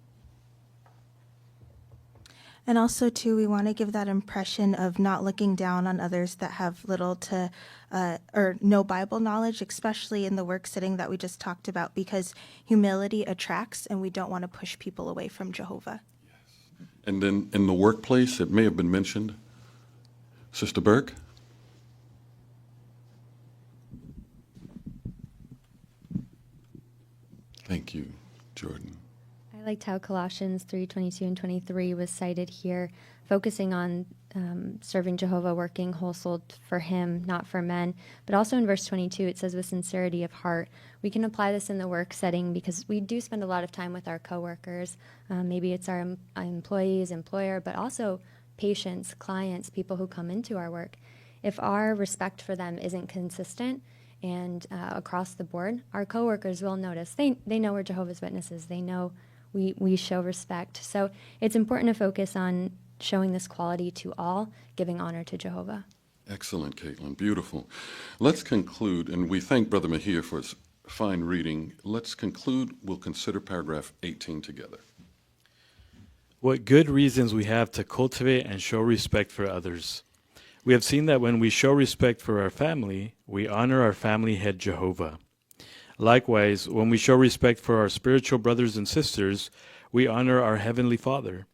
And also, too, we want to give that impression of not looking down on others that have little to or no Bible knowledge, especially in the work setting that we just talked about, because humility attracts, and we don't want to push people away from Jehovah. And then in the workplace, it may have been mentioned, Sister Burke? Thank you, Jordan. I liked how Colossians 3:22 and 23 was cited here, focusing on serving Jehovah, working whole-souled for him, not for men. But also in verse 22, it says with sincerity of heart. We can apply this in the work setting because we do spend a lot of time with our coworkers. Maybe it's our employees, employer, but also patients, clients, people who come into our work. If our respect for them isn't consistent and across the board, our coworkers will notice. They know we're Jehovah's Witnesses. They know we show respect. So it's important to focus on showing this quality to all, giving honor to Jehovah. Excellent, Caitlin. Beautiful. Let's conclude, and we thank Brother Mejia for his fine reading. Let's conclude. We'll consider paragraph 18 together. What good reasons we have to cultivate and show respect for others. We have seen that when we show respect for our family, we honor our family head Jehovah. Likewise, when we show respect for our spiritual brothers and sisters, we honor our Heavenly Father.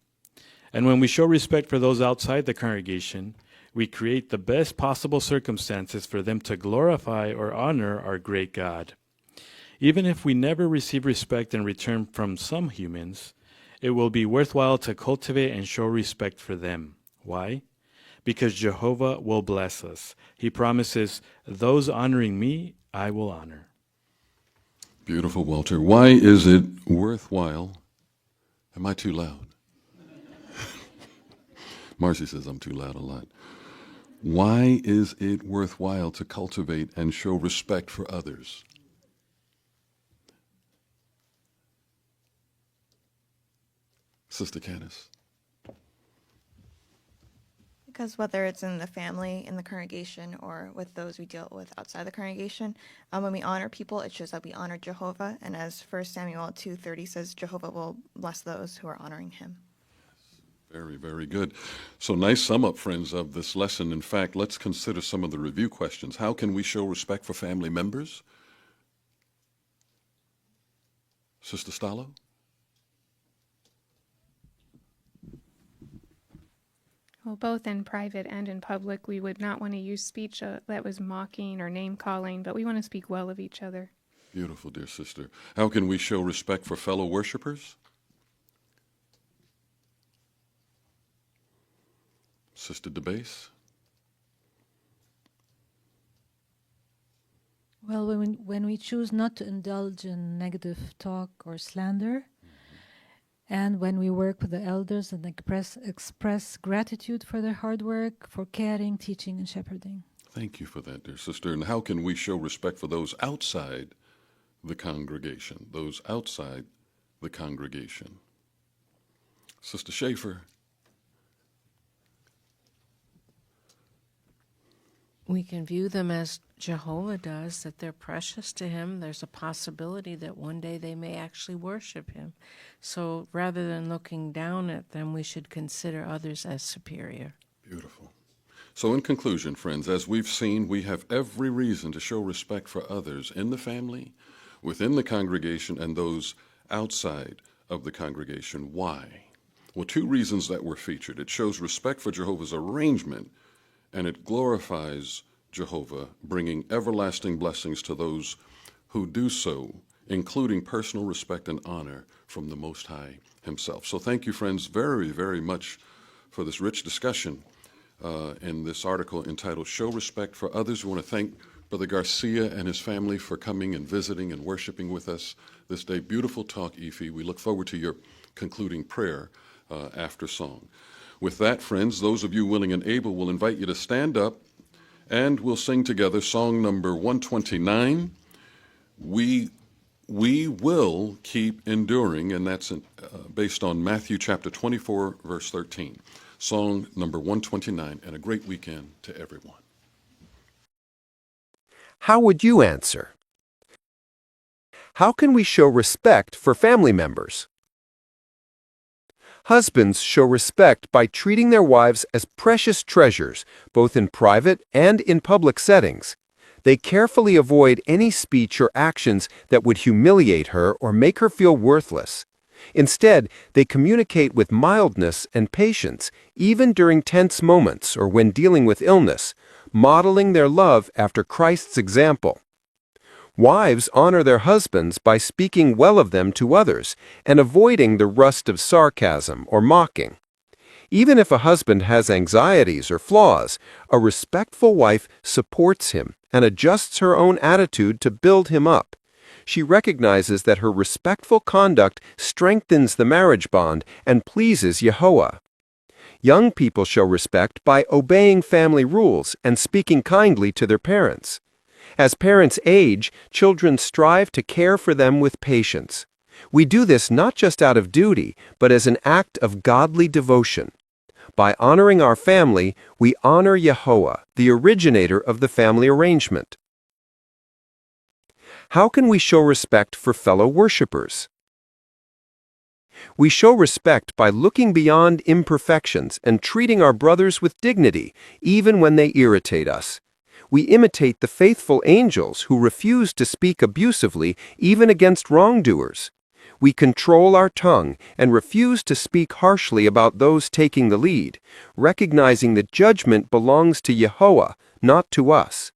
And when we show respect for those outside the congregation, we create the best possible circumstances for them to glorify or honor our great God. Even if we never receive respect in return from some humans, it will be worthwhile to cultivate and show respect for them. Why? Because Jehovah will bless us. He promises, those honoring me, I will honor. Beautiful, Walter. Why is it worthwhile? Am I too loud? Marcy says I'm too loud a lot. Why is it worthwhile to cultivate and show respect for others? Sister Candace. Because whether it's in the family, in the congregation, or with those we deal with outside the congregation, when we honor people, it shows that we honor Jehovah. And as 1 Samuel 2:30 says, Jehovah will bless those who are honoring him. Very, very good. So nice sum up, friends, of this lesson. In fact, let's consider some of the review questions. How can we show respect for family members? Sister Stallo? Well, both in private and in public, we would not want to use speech that was mocking or name-calling, but we want to speak well of each other. Beautiful, dear sister. How can we show respect for fellow worshipers? Sister DeBase? Well, when we choose not to indulge in negative talk or slander, and when we work with the elders and express gratitude for their hard work, for caring, teaching, and shepherding. Thank you for that, dear sister. And how can we show respect for those outside the congregation? Those outside the congregation. Sister Schaefer? We can view them as Jehovah does, that they're precious to him. There's a possibility that one day they may actually worship him. So rather than looking down at them, we should consider others as superior. Beautiful. So in conclusion, friends, as we've seen, we have every reason to show respect for others in the family, within the congregation, and those outside of the congregation. Why? Well, two reasons that were featured. It shows respect for Jehovah's arrangement, and it glorifies Jehovah, bringing everlasting blessings to those who do so, including personal respect and honor from the Most High himself. So thank you, friends, very, very much for this rich discussion in this article entitled Show Respect for Others. We want to thank Brother Garcia and his family for coming and visiting and worshiping with us this day. Beautiful talk, Ife. We look forward to your concluding prayer after song. With that, friends, those of you willing and able will invite you to stand up and we'll sing together song number 129, We Will Keep Enduring, and that's based on Matthew chapter 24, verse 13. Song number 129, and a great weekend to everyone. How would you answer? How can we show respect for family members? Husbands show respect by treating their wives as precious treasures, both in private and in public settings. They carefully avoid any speech or actions that would humiliate her or make her feel worthless. Instead, they communicate with mildness and patience, even during tense moments or when dealing with illness, modeling their love after Christ's example. Wives honor their husbands by speaking well of them to others and avoiding the rust of sarcasm or mocking. Even if a husband has anxieties or flaws, a respectful wife supports him and adjusts her own attitude to build him up. She recognizes that her respectful conduct strengthens the marriage bond and pleases Yehovah. Young people show respect by obeying family rules and speaking kindly to their parents. As parents age, children strive to care for them with patience. We do this not just out of duty, but as an act of godly devotion. By honoring our family, we honor Yehovah, the originator of the family arrangement. How can we show respect for fellow worshipers? We show respect by looking beyond imperfections and treating our brothers with dignity, even when they irritate us. We imitate the faithful angels who refuse to speak abusively even against wrongdoers. We control our tongue and refuse to speak harshly about those taking the lead, recognizing that judgment belongs to Yehovah, not to us.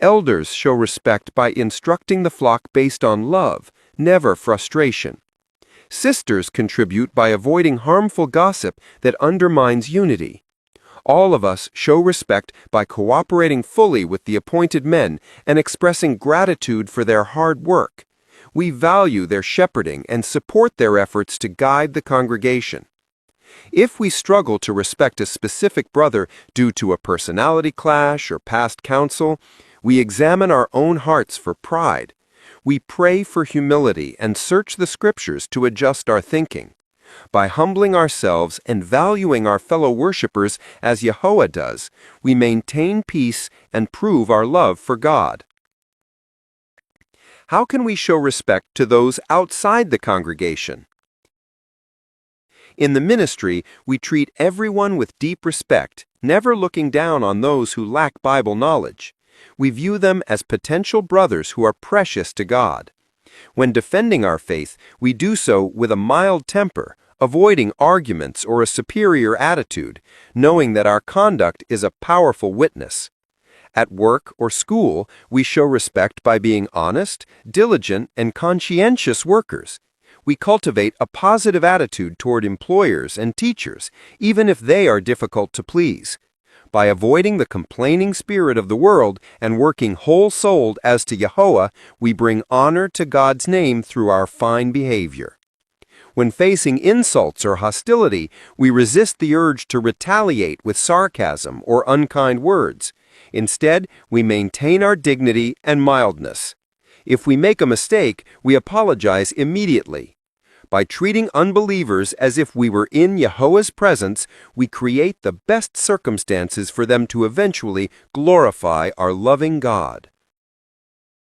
Elders show respect by instructing the flock based on love, never frustration. Sisters contribute by avoiding harmful gossip that undermines unity. All of us show respect by cooperating fully with the appointed men and expressing gratitude for their hard work. We value their shepherding and support their efforts to guide the congregation. If we struggle to respect a specific brother due to a personality clash or past counsel, we examine our own hearts for pride. We pray for humility and search the Scriptures to adjust our thinking. By humbling ourselves and valuing our fellow worshipers as Yahweh does, we maintain peace and prove our love for God. How can we show respect to those outside the congregation? In the ministry, we treat everyone with deep respect, never looking down on those who lack Bible knowledge. We view them as potential brothers who are precious to God. When defending our faith, we do so with a mild temper, avoiding arguments or a superior attitude, knowing that our conduct is a powerful witness. At work or school, we show respect by being honest, diligent, and conscientious workers. We cultivate a positive attitude toward employers and teachers, even if they are difficult to please. By avoiding the complaining spirit of the world and working whole-souled as to Yahweh, we bring honor to God's name through our fine behavior. When facing insults or hostility, we resist the urge to retaliate with sarcasm or unkind words. Instead, we maintain our dignity and mildness. If we make a mistake, we apologize immediately. By treating unbelievers as if we were in Yahweh's presence, we create the best circumstances for them to eventually glorify our loving God.